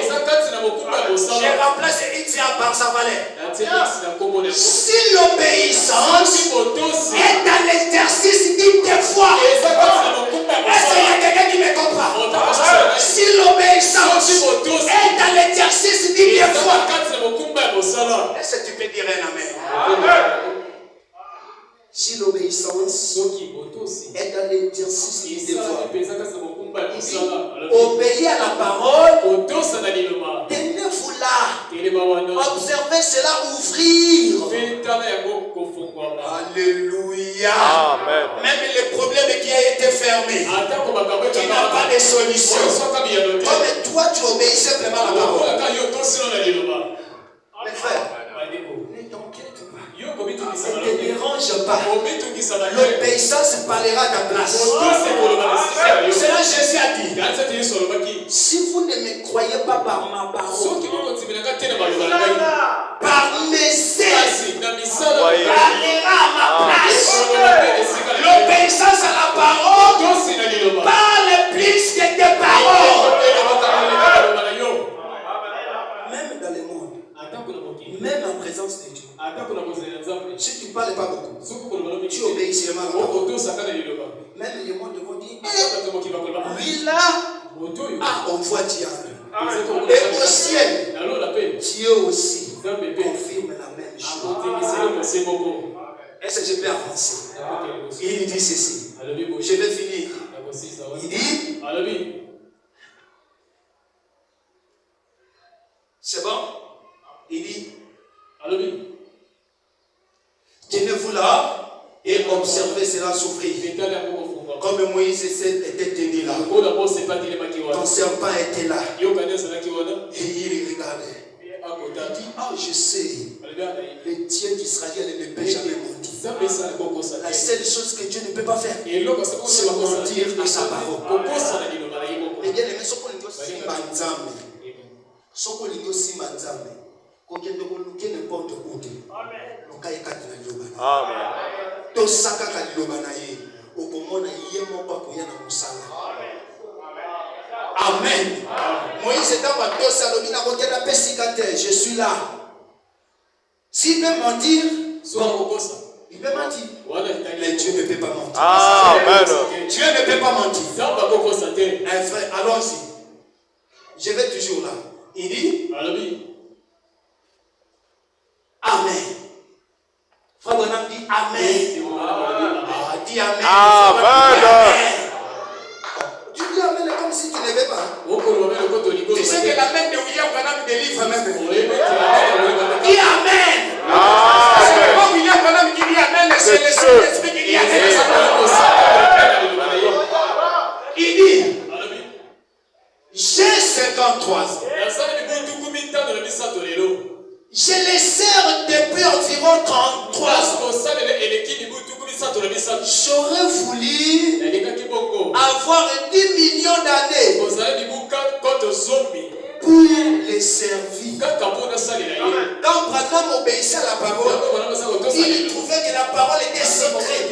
j'ai remplacé X par sa valeur. Si l'obéissance est dans l'exercice du devoir, est-ce qu'il y a quelqu'un qui me comprend? Si l'obéissance est dans l'exercice du devoir, est-ce que tu peux dire un amen? Si l'obéissance est dans l'exercice du devoir, obéir à la parole, tenez-vous là, observez cela ouvrir. Alléluia. Amen. Même les problèmes qui a été fermés, qui n'a pas de solution. Comme toi, tu obéis simplement à la parole. Mes frères, ne t'inquiète pas. Ne te dérange pas. L'obéissance parlera à ta place. Cela Jésus a dit. Si vous ne me croyez pas par ma parole, par mes ailes, parlera à ma place. L'obéissance à la parole parle plus que tes paroles. Même dans le monde, même en présence de Dieu, si tu ne parles pas beaucoup, tu obéis seulement à la parole. Même les mots vont dire, lui là, on voit Dieu. Et au ciel, Dieu aussi confirme la même chose. Est-ce que je peux avancer? Il dit ceci. Je vais finir. Il dit, c'est bon? Il dit, tenez-vous là et observez cela souffrir. Comme Moïse était tenu là, ton serpent était là. Et il regardait. Il dit, je sais, le Dieu d'Israël ne peut jamais mentir. La seule chose que Dieu ne peut pas faire, c'est mentir à sa parole. Et bien aimé, ce qu'on dit aussi, Amen. Moïse est dans ma je suis là. S'il veut mentir, Il peut mentir. Mais Dieu ne peut pas mentir. Amen. Dieu ne peut pas mentir. Un frère, allons-y. Je vais toujours là. Il dit Amen. Frère Branham dit Amen. Dis Amen. Amen. Tu dis Amen comme si tu ne veux pas. Tu sais que l'Amen de William Branham délivre même. Dis Amen. C'est pas William Branham qui dit Amen, c'est le Saint-Esprit qui dit Amen. Il dit j'ai 53 ans. Je les sers depuis environ 33 ans. J'aurais voulu avoir 10 millions d'années pour les servir. Quand Branham obéissait à la parole, il trouvait que la parole était secrète.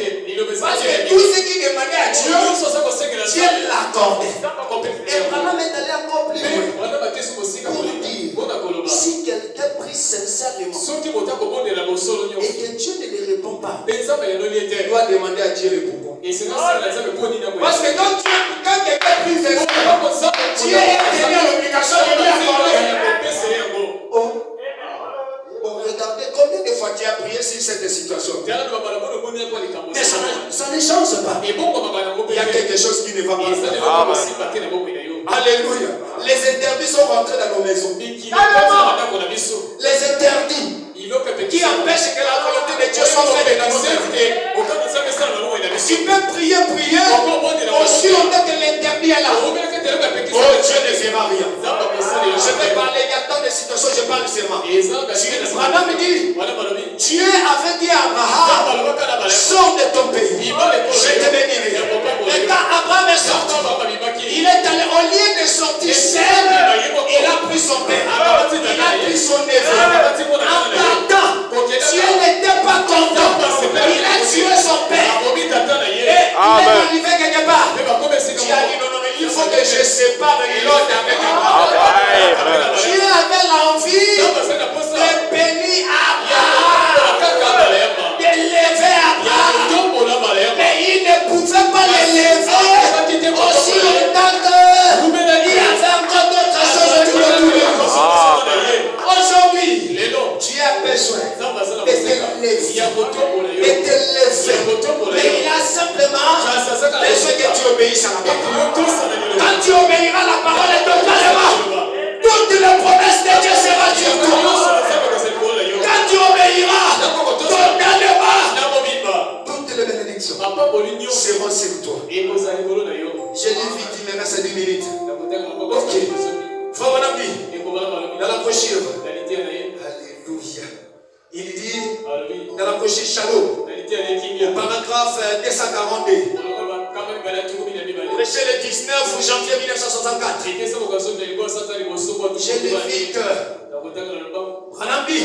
Parce que tout ce qu'il demandait à Dieu, Dieu l'accordait. Et Branham est allé encore plus loin pour dire, si quelqu'un prie sincèrement et que Dieu ne lui répond pas, il doit demander à Dieu le pourquoi. Parce que quand quelqu'un prie sincèrement, Dieu est tenu à l'obligation de lui accorder. Regardez combien de fois tu as prié sur cette situation. Mais ça ne change pas. Il y a quelque chose qui ne va pas. Alléluia. Les interdits sont rentrés dans nos maisons. Les interdits qui empêchent que la volonté de Dieu soit faite dans nos maisons. Tu peux prier, aussi longtemps que l'interdit est là. Oh, Dieu ne fera rien. Je vais parler, il y a tant de situations, je parle seulement. Madame me dit, Dieu avait dit à Abraham, sors de ton pays, je te bénirai. Et quand Abraham est sorti, il est allé, au lieu de sortir seul, il a pris son père, il a pris son neveu. En partant, Dieu n'était pas content, il a tué son père. Et il est arrivé quelque part. Dieu a dit non, il faut que je sépare l'autre avec Abraham. Dieu avait l'envie de bénir Abraham, d'élever Abraham, mais il ne pouvait pas l'élever aussi longtemps qu'il y avait encore d'autres choses autour de lui. Aujourd'hui, Dieu a besoin de t'élever, mais il a simplement besoin que tu obéisses à la parole. Quand tu obéiras à la parole totalement, toutes les promesses de Dieu seront sur toi. Quand tu obéiras totalement, toutes les bénédictions seront sur toi. Je l'ai vite, il me reste 10 minutes. Ok. Frère Wanambi, dans la brochure. Alléluia. Il dit, dans la brochure Shalom, paragraphe 242. Prêché le 19 janvier 1964. Je l'évite. Wanambi,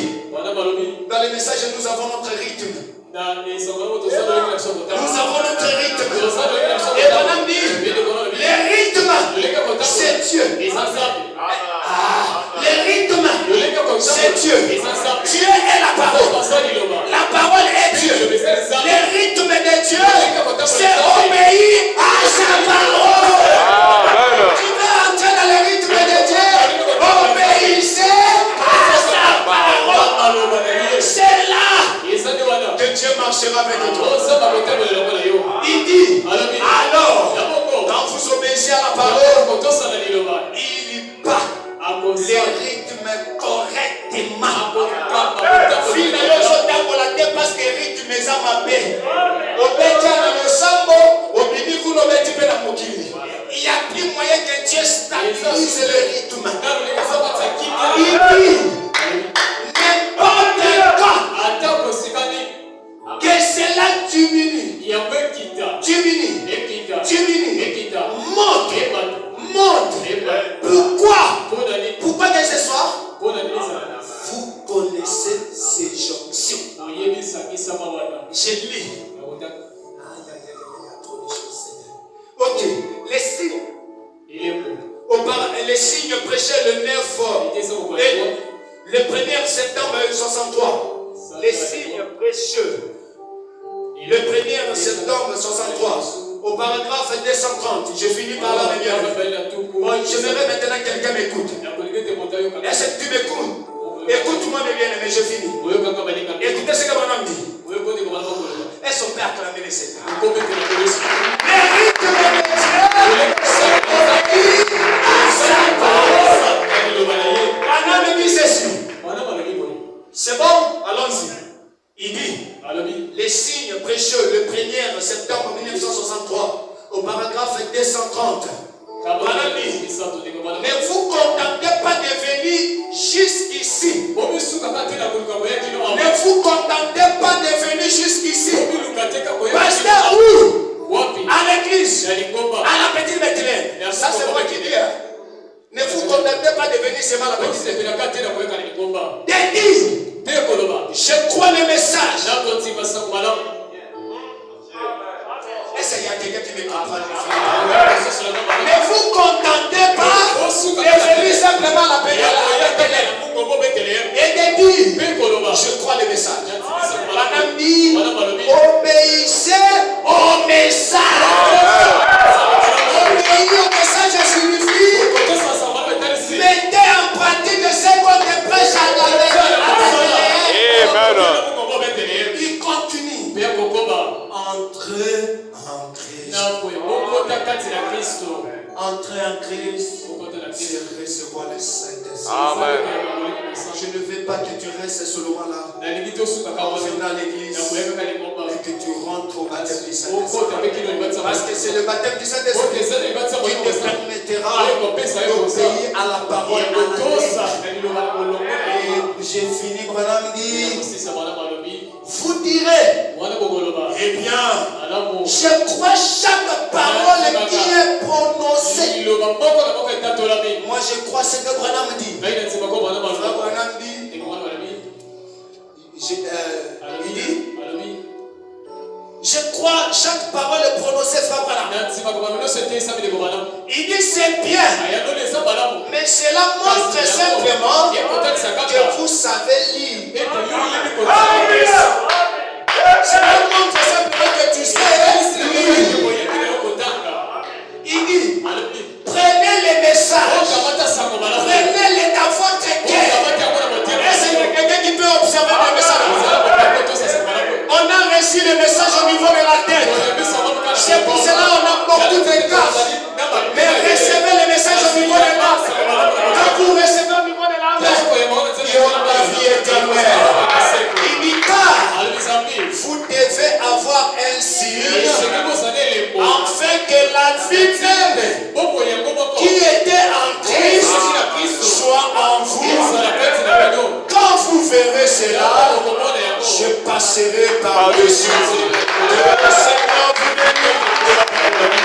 dans les messages, nous avons notre rythme. Nous avons notre rythme. Et Wanambi, les rythmes, c'est Dieu. Les rythmes, c'est Dieu. Dieu est la parole. La parole est Dieu. Les rythmes de Dieu, c'est obéir à sa parole. Tu veux entrer dans les rythmes de Dieu, obéissez à sa parole. C'est là que Dieu marchera avec toi. Il dit, alors, quand vous obéissez à la parole, il bat les rythmes correctement. Finalement, parce que rythme est à ma paix. Il n'y a plus moyen que Dieu stabilise le rythme. Il dit, n'importe quoi que cela diminue, monte. Pourquoi que ce soit? Vous connaissez ces jonctions. Je lis. Il y a trop de choses. Ok, les signes. Les signes prêchés le 9 et le 1er septembre 1963. Les signes précieux. Le 1er septembre 63, au paragraphe 230, je finis par là, mes bien. Bon, j'aimerais maintenant que quelqu'un m'écoute. Est-ce que tu m'écoutes? Écoute-moi, mes bien, mais je finis. Écoutez ce que mon homme dit. Est-ce qu'on peut acclamer les Seigneurs? Mérite mon Dieu me dit ceci. C'est bon, allons-y. Il dit les signes précieux le 1er septembre 1963 au paragraphe 230. Ne vous contentez pas de venir jusqu'ici. Ne vous contentez pas de venir jusqu'ici. Pasteur où? À l'église. À la petite Bethléem. Ça c'est moi qui dis. Ne vous contentez pas de venir seulement à la petite Bethléem. Je crois le message. Est-ce qu'il y a quelqu'un qui me comprend? Ne vous contentez pas de venir simplement à la Bethléem et de dire je crois le message. Madame dit obéissez au message. Obéir au message signifie mettez en pratique ce qu'on te prêche à la Bethléem. Il continue. Entrer en Christ, c'est recevoir le Saint-Esprit. Amen. Je ne veux pas que tu restes seulement là, en venant à l'église, et que tu rentres au baptême du Saint-Esprit. Parce que c'est le baptême du Saint-Esprit qui te permettra d'obéir à la parole. Et j'ai fini, Branham dit, vous direz, eh bien, je crois chaque parole qui est prononcée. Moi, je crois ce que Branham dit. Branham dit, il dit, je crois chaque parole prononcée, frère Branham. Il dit c'est bien, mais cela montre simplement que vous savez lire. Cela montre simplement que tu sais lire. Il dit, prenez les messages, prenez-les dans votre cœur. Est-ce qu'il y a quelqu'un qui peut observer le message? On a reçu le message au niveau de la tête. C'est pour cela qu'on a beaucoup de cases. Mais recevez le message au niveau de l'âme. Quand vous recevez au niveau de l'âme, il y aura la vie éternelle. Il dit car vous devez avoir un signe afin que la vie même qui était en Christ soit en vous. Quand vous verrez cela, je passerai par-dessus. Que le Seigneur vous bénisse.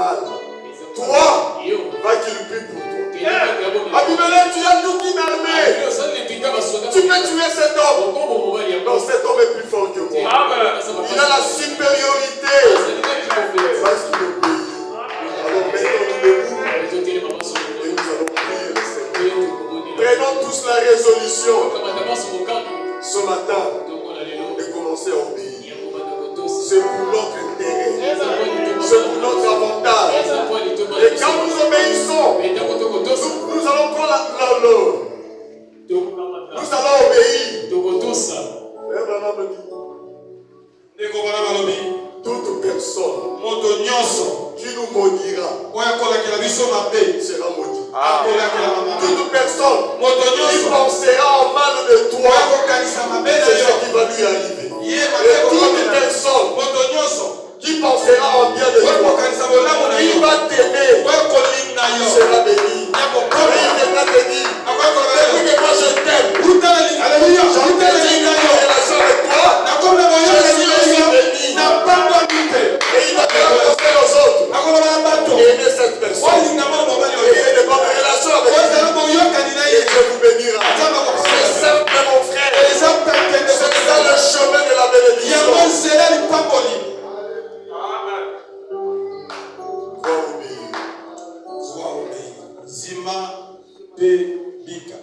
mal. Toi, va qu'il prie pour toi. Abimelech, tu as toute une armée. Tu peux tuer cet homme. Non, cet homme est plus fort que moi. Il a la supériorité. Parce qu'il obéit. Alors mettons-nous debout et nous allons prier le Seigneur. Prenons tous la résolution ce matin de commencer à obéir. C'est pour notre intérêt. C'est pour notre avantage. Et quand nous obéissons, nous allons prendre l'or. Nous allons obéir. Toute personne qui nous maudira sera maudit. Toute personne qui pensera en mal de toi, c'est ce qui va lui arriver. Et toute personne qui pensera en bien de toi, qui va t'aimer, sera béni. Et il viendra te dire, depuis que moi je t'aime, j'ai une relation avec toi, je suis aussi béni. Et il va te rencontrer aux autres. Aimer cette personne. Et il y a de bonnes relations avec lui. Et Dieu vous bénira. C'est simple, mon frère. C'est ça le chemin de la bénédiction. Zima de Bika.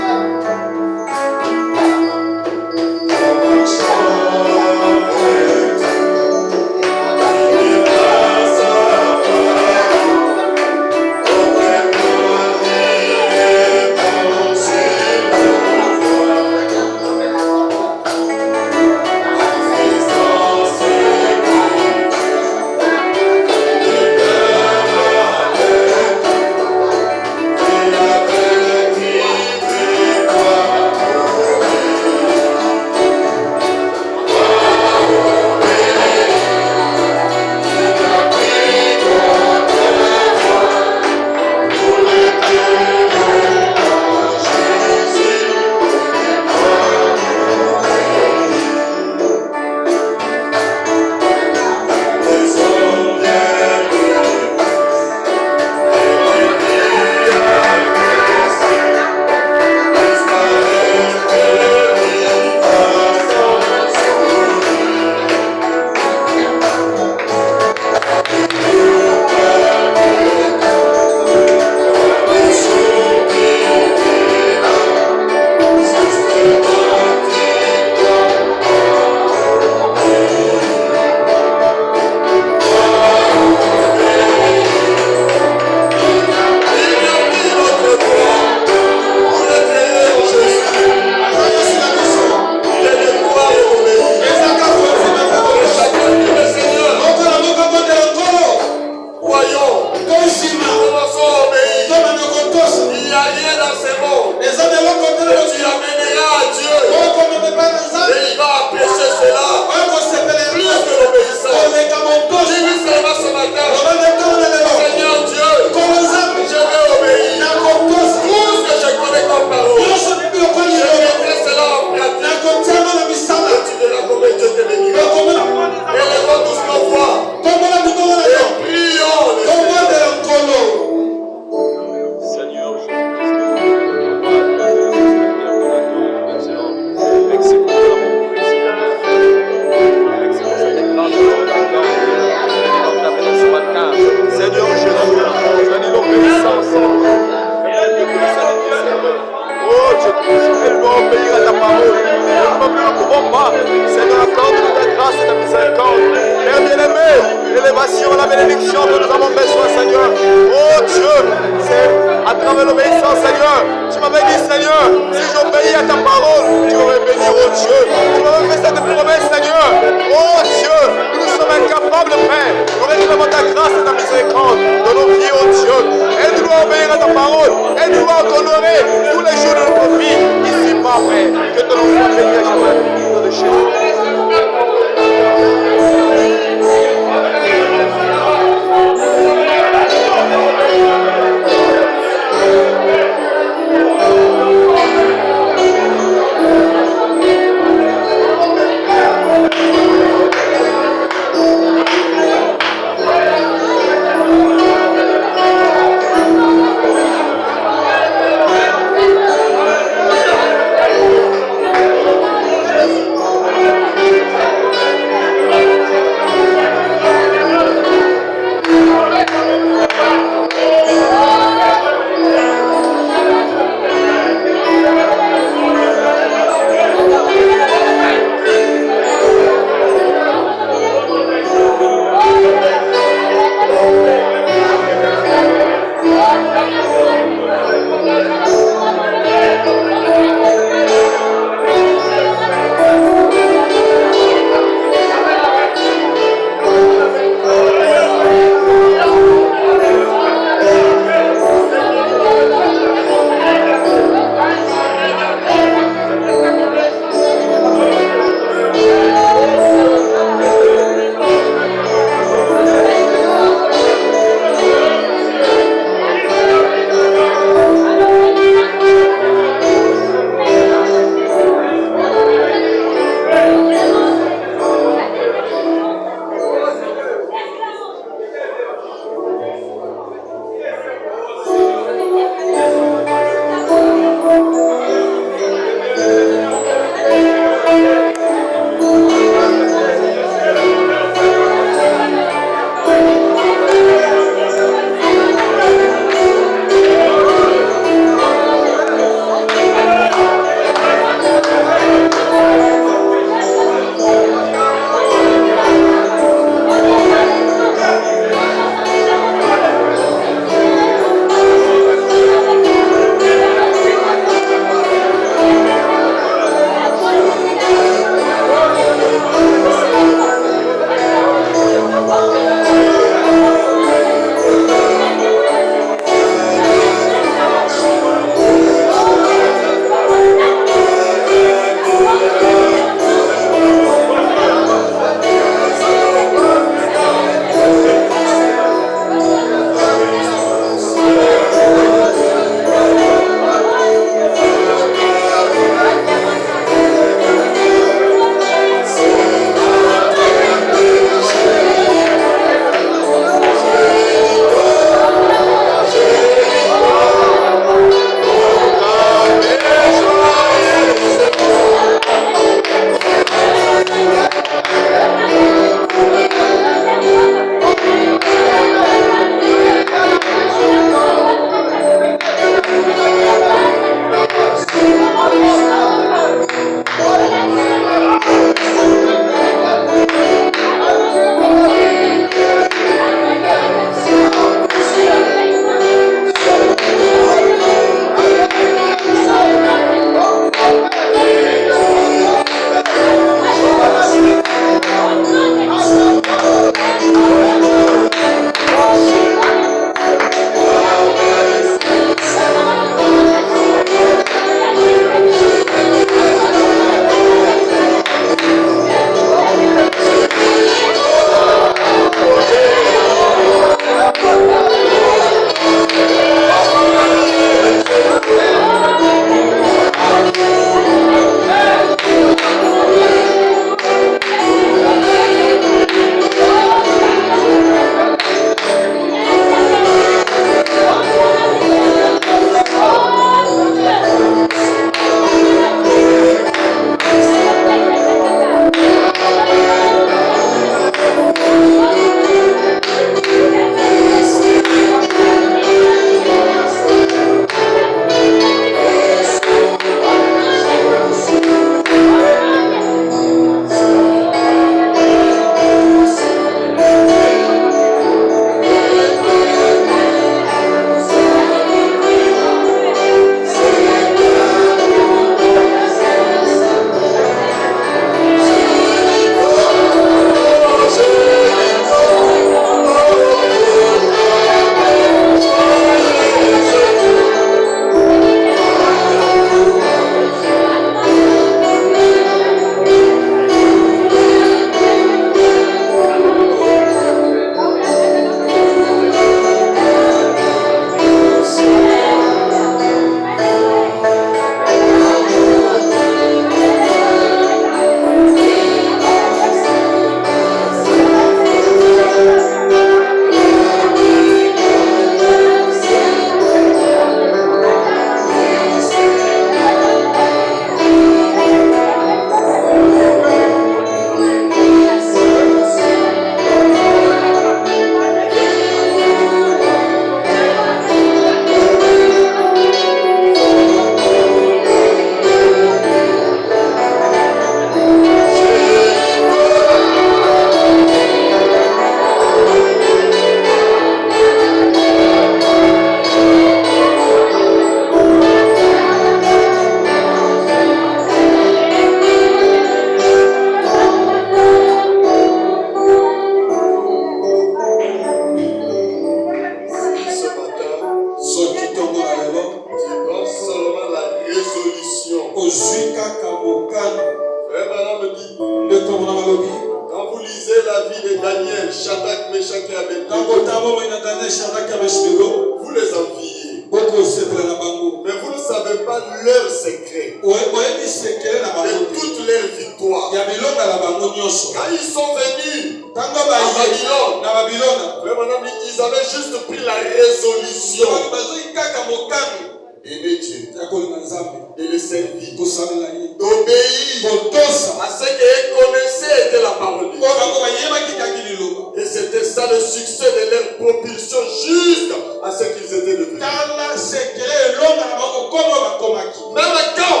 Shadrach, Meshach et Abednego, Tango tabo mo inatane Shadrach Abednego. vous les enviez. Boko sepela na bango. Mais vous ne savez pas leur secret Oyebi sekele na bango. de toutes leurs victoires. Ya bilonga na bango nyonso. Quand ils sont venus Tango à ba Babylone, na Babylone. ils avaient juste pris la résolution Bazoi kaka mokano. d'aimer Dieu, Ya kolinga Nzambe. de le servir, Kosalela ye. d'obéir Kotosa. à ce qu'ils connaissaient était la parole de Dieu. Ko bango ba yeba kikaki liloba. Et c'était ça le succès de leur propulsion jusqu'à ce qu'ils étaient devenus. Tala sekele elonga na bango komo bakomaki. Même quand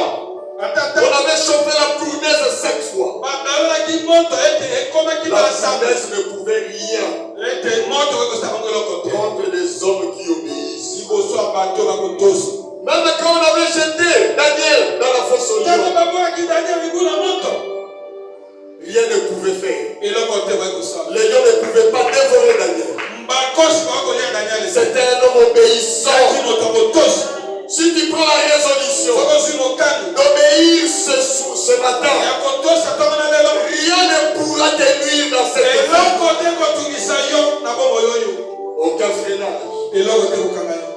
Atata. on avait chopé la fournaise 7 fois, Bakalaki moto ete ekomaki la na Nzambe. fournaise ne pouvait rien Ete moto kokosa bango eloko te. contre les hommes qui obéissent. Liboso ya bato bakotosa. Même quand on avait jeté Daniel dans la fosse au Tango lion, babwaki Daniel libu na moto. rien ne pouvait faire. Eloko te bakosala. Les lions ne pouvaient pas dévorer Daniel. Bakosi bakolia Daniel. C'était un homme obéissant. Saki moto kotosa. Si tu prends la résolution Sokosi mokano. d'obéir ce matin, Ya kotosa tongana lelo. rien ne pourra te nuire dans cette vie. Eloko te kotungisa yo na bomoi oyo. Aucun freinage, Eloko te kokanga yo.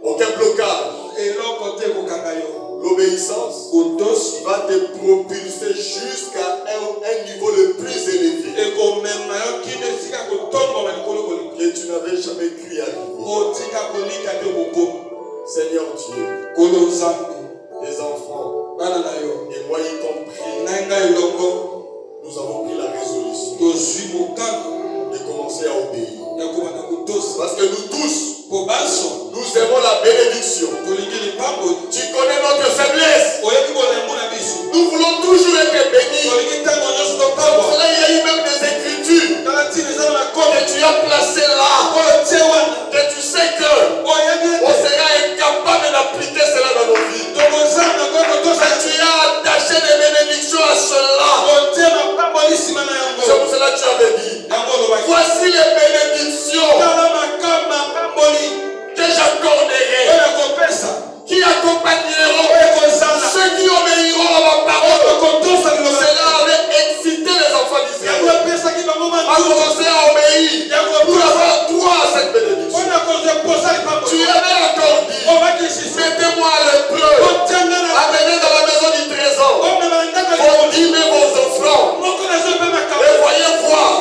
aucun blocage. Eloko te kokanga yo. L'obéissance Kotosi va te propulser jusqu'à un niveau le plus élevé ekomema yo kino esika kotombama likolo kolinga. que tu n'avais jamais cru arriver. Otika kolinga te kokoma. Seigneur Dieu, Kolo Nzambe. tes enfants, Bana na yo. et moi y compris, Na ngai elongo. nous avons pris la résolution Tozwi mokano de commencer à obéir. ya kobanda kotosa. Parce que nous tous, Po banso nous aimons la bénédiction. tolingi lipamboli. Tu connais notre faiblesse. Oyebi bolembo na biso. Nous voulons toujours être bénis. Tolingi ntango nyonso Pour topambwa. cela, il y a eu même des écritures Tala ntina eza na que makome. tu as placées là. Oyo tie wana. Que tu sais que Oyebi on ete. sera incapable d'appliquer cela dans nos vies. Tokozala na koyo kotosa. Mais tu as attaché des bénédictions à cela. Otie mapamboli nsima na yango. C'est pour cela que tu avais dit. Yango olobaki. Voici les bénédictions Tala makama mapamboli. que j'accorderai, Oyo akopesa. qui accompagneront Oyo ekozala. ceux qui obéiront à ma parole. Oyo kotosa liloba. Cela avait excité les enfants Yango d'Israël epesaki bango à manduka. commencer à obéir pour avoir droit à cette bénédiction. Oyo akozwa posa lipamboli. Tu avais encore dit, Obaki sisi. mettez-moi à l'épreuve, Otianga na. amenez dans la maison du trésor, Omema na ndako vos liboso. dîmes, vos offrandes, Moko nazo pe et makabo. voyez voir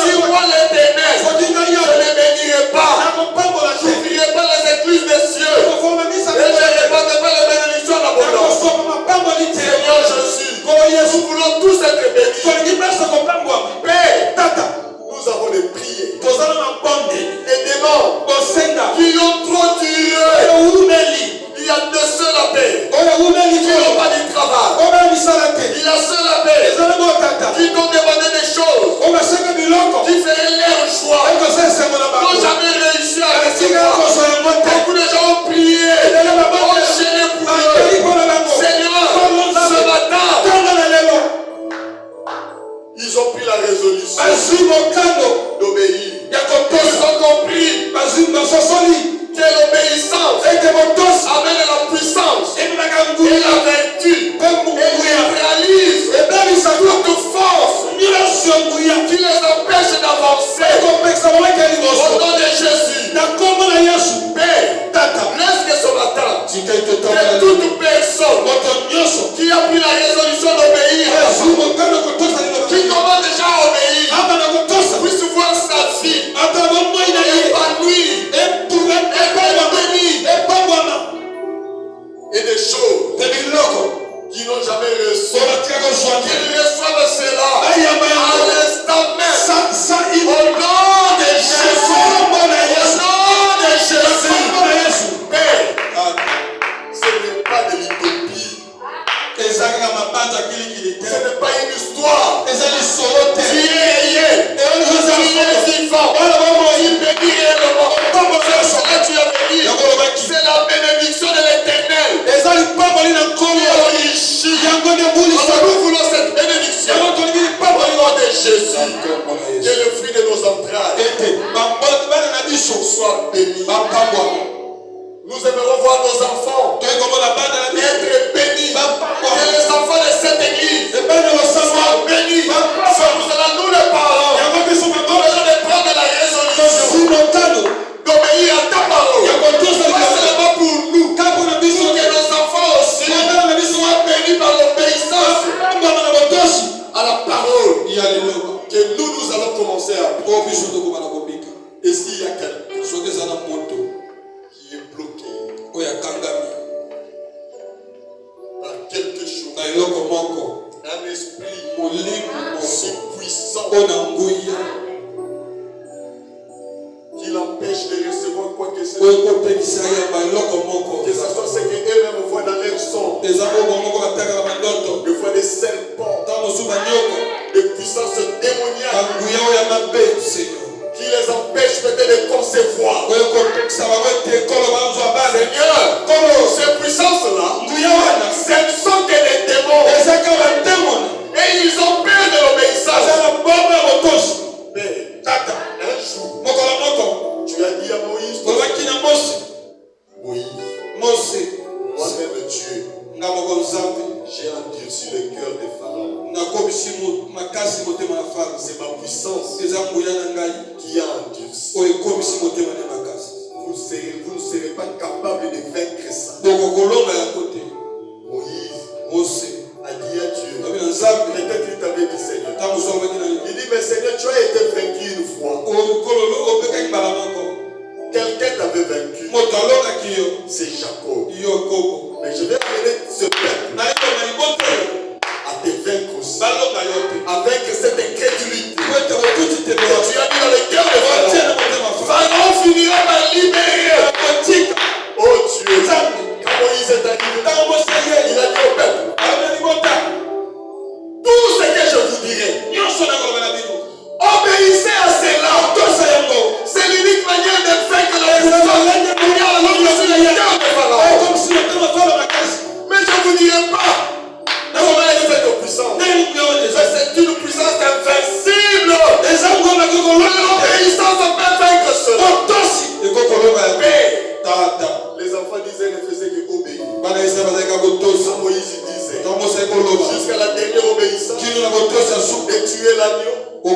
si moi l'Éternel, je ne bénirai pas, Nakopambola je te. n'ouvrirai pas les écluses des cieux, Kofungamisha et je ne répandrai pas les bénédictions en abondance. nakosoma mapamboli te. Seigneur Jésus, Kolo Yesu. nous voulons tous être bénis. Tolingi biso kopambwama. Père, Tata. nous avons des prières, Tozala na bonde. des demandes Bosenga. qui ont trop duré. Oyo wumeli. Il y a deux seuls à paix Oyo wumeli qui te. n'ont pas du travail. Oyo misala te. Il y a ceux à paix Ezala mo tata. qui t'ont demandé des choses Oyo baseka biloko. qui feraient leur choix, Eko sese mo na n'ont bango. jamais réussi à Singa recevoir. koso yango te. Beaucoup de gens ont prié, ont gêné pour Akeli eux. mpo na bango. Seigneur, ce matin, Ntango na lelo. ils ont pris la résolution Bazwi mokano. d'obéir. Ya Ils kotosa. ont compris Bazwi basosoli. que l'obéissance Ete motosa. amène la puissance Ebimaka et nguya. la vertu Pe et nguya. réalise Ebebisa toute force nyonso nguya. qui les empêche d'avancer. Ekopekisa mamaki Au liboso. nom de Jésus, Na kombo na Yesu. Père, Tata. laisse que ce matin, Tika ete que tongana. toute personne Moto nyonso. qui a pris la résolution d'obéir, Bazwi mokano kotosa liloba. qui commence déjà à obéir, Aba na kotosa. puisse voir sa vie Ata bomoi na ye. épanouie, bénie Epambwama. et des choses Te biloko. qui n'ont jamais reçu. Obatika kozwa te. Qu'ils reçoivent cela Ayamba à yango. l'instant même. Sa Au ibo. nom de Jésus. Kombo na Au Yesu. nom de Kombo Jésus. na Yesu. Père, Tata. ce n'est pas de l'utopie. Eza kaka mabanja kilikili te. Ce n'est pas une histoire. Eza lisolo te. Tu es réel. Eyo lizoza Tu es lifoto. vivant. Wana bomoi. Tu bénis réellement. C'est cela que tu as béni. Yango olobaki. C'est la bénédiction de l'Éternel. Eza lipamboli na Qui nkombo. enrichit. Yango nde ebulisa. Alors nous voulons cette bénédiction. Yango tolingi Au lipamboli. nom de Jésus. Nkombo na Que Yesu. le fruit de nos entrailles Ete bana na biso soit béni. bapambwama. Nous aimerons voir nos enfants Toyekomona bana na biso être bénis. bapambwama. Que les enfants de cette église Ebana osangwa. soient bénis. C'est pour cela nous les parents. Yango biso Nous bapambwama. allons les prendre Par quelque chose. Un esprit si puissant qui l'empêche de recevoir quoi que ce soit. Que ce soit ce qu'eux-mêmes voient dans leur son. Des fois des serpents, des puissances démoniaques qui les empêchent peut-être de concevoir. Seigneur, ces puissances-là, ce ne sont que des démons. Et ils ont peur de l'obéissance. Mais un jour, tu as dit à Moïse, moi-même Dieu, j'ai endurci le cœur des pharaons. C'est ma puissance qui a endurci. Vous ne serez pas capable de vaincre ça. Moïse a dit à Dieu, peut-être il t'avait dit Seigneur. Il dit, mais Seigneur, tu as été vaincu une fois. Quelqu'un t'avait vaincu. C'est Jacob. Mais je vais amener ce peuple à te vaincre aussi. Avec cette incrédulité. Tu as mis dans le cœur de Pharaon. Pharaon finira par libérer. Oh Dieu. Quand Moïse est arrivé, il a dit au peuple, tout ce que je vous dirai, obéissez à cela. C'est l'unique manière de vaincre la puissance. Mais je ne vous dirai pas comment elle est cette puissance. C'est une puissance invincible. L'obéissance peut vaincre cela. Les enfants disaient ne faisaient qu'obéir. Quand Moïse disait jusqu'à la dernière obéissance de tuer l'agneau, de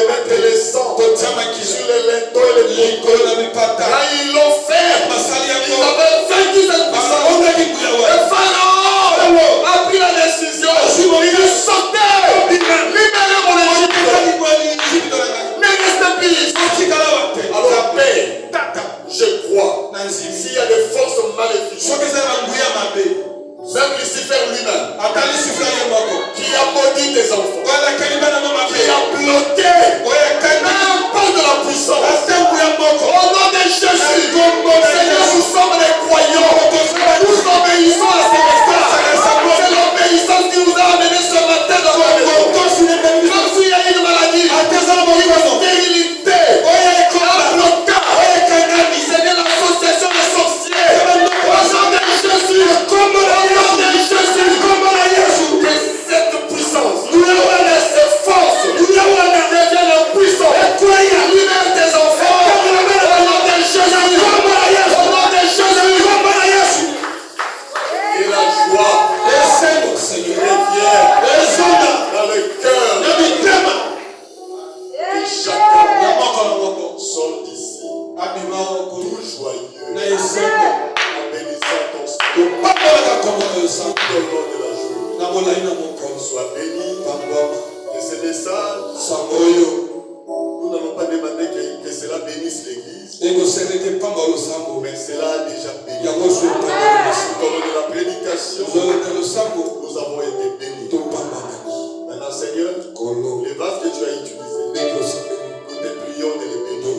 mettre les sangs sur les linteaux et les boucles. Quand ils l'ont fait, ils avaient vaincu cette puissance. Et Pharaon a pris la décision. Il sautait. Libérez mon Égypte. Ne restez plus. Alors paix, je crois. S'il y a des forces maléfiques, même Lucifer lui-même, qui a maudit tes enfants, qui a bloqué n'importe la puissance, au nom de Jésus, Seigneur, nous sommes des croyants, nous obéissons à ces messages. C'est l'obéissance qui nous a amené ce matin dans la maison. Comme s'il y a une maladie, une stérilité, un blocage, Seigneur, l'association des sorciers, au nom de Jésus, que cette puissance, cette force, devienne puissante. Libère tes enfants, au nom de Jésus, au nom de Jésus. Et la joie revient dans le cœur de chacun. Sort d'ici, tout joyeux, en bénissant ton Seigneur, tout au long de la journée. Sois béni de ce message. Nous n'allons pas demander que cela bénisse l'église, mais cela a déjà béni. Tout au long de la prédication, nous avons été bénis. Maintenant, Seigneur, les vases que tu as utilisés, nous te prions de les bénir.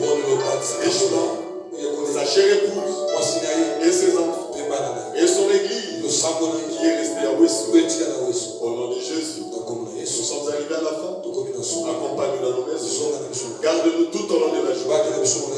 Sa chère épouse et ses enfants et son église qui est restée à Ouessou. Au nom de Jésus, nous sommes arrivés à la fin. Accompagne-nous dans nos maisons. Garde-nous tout au long de la journée.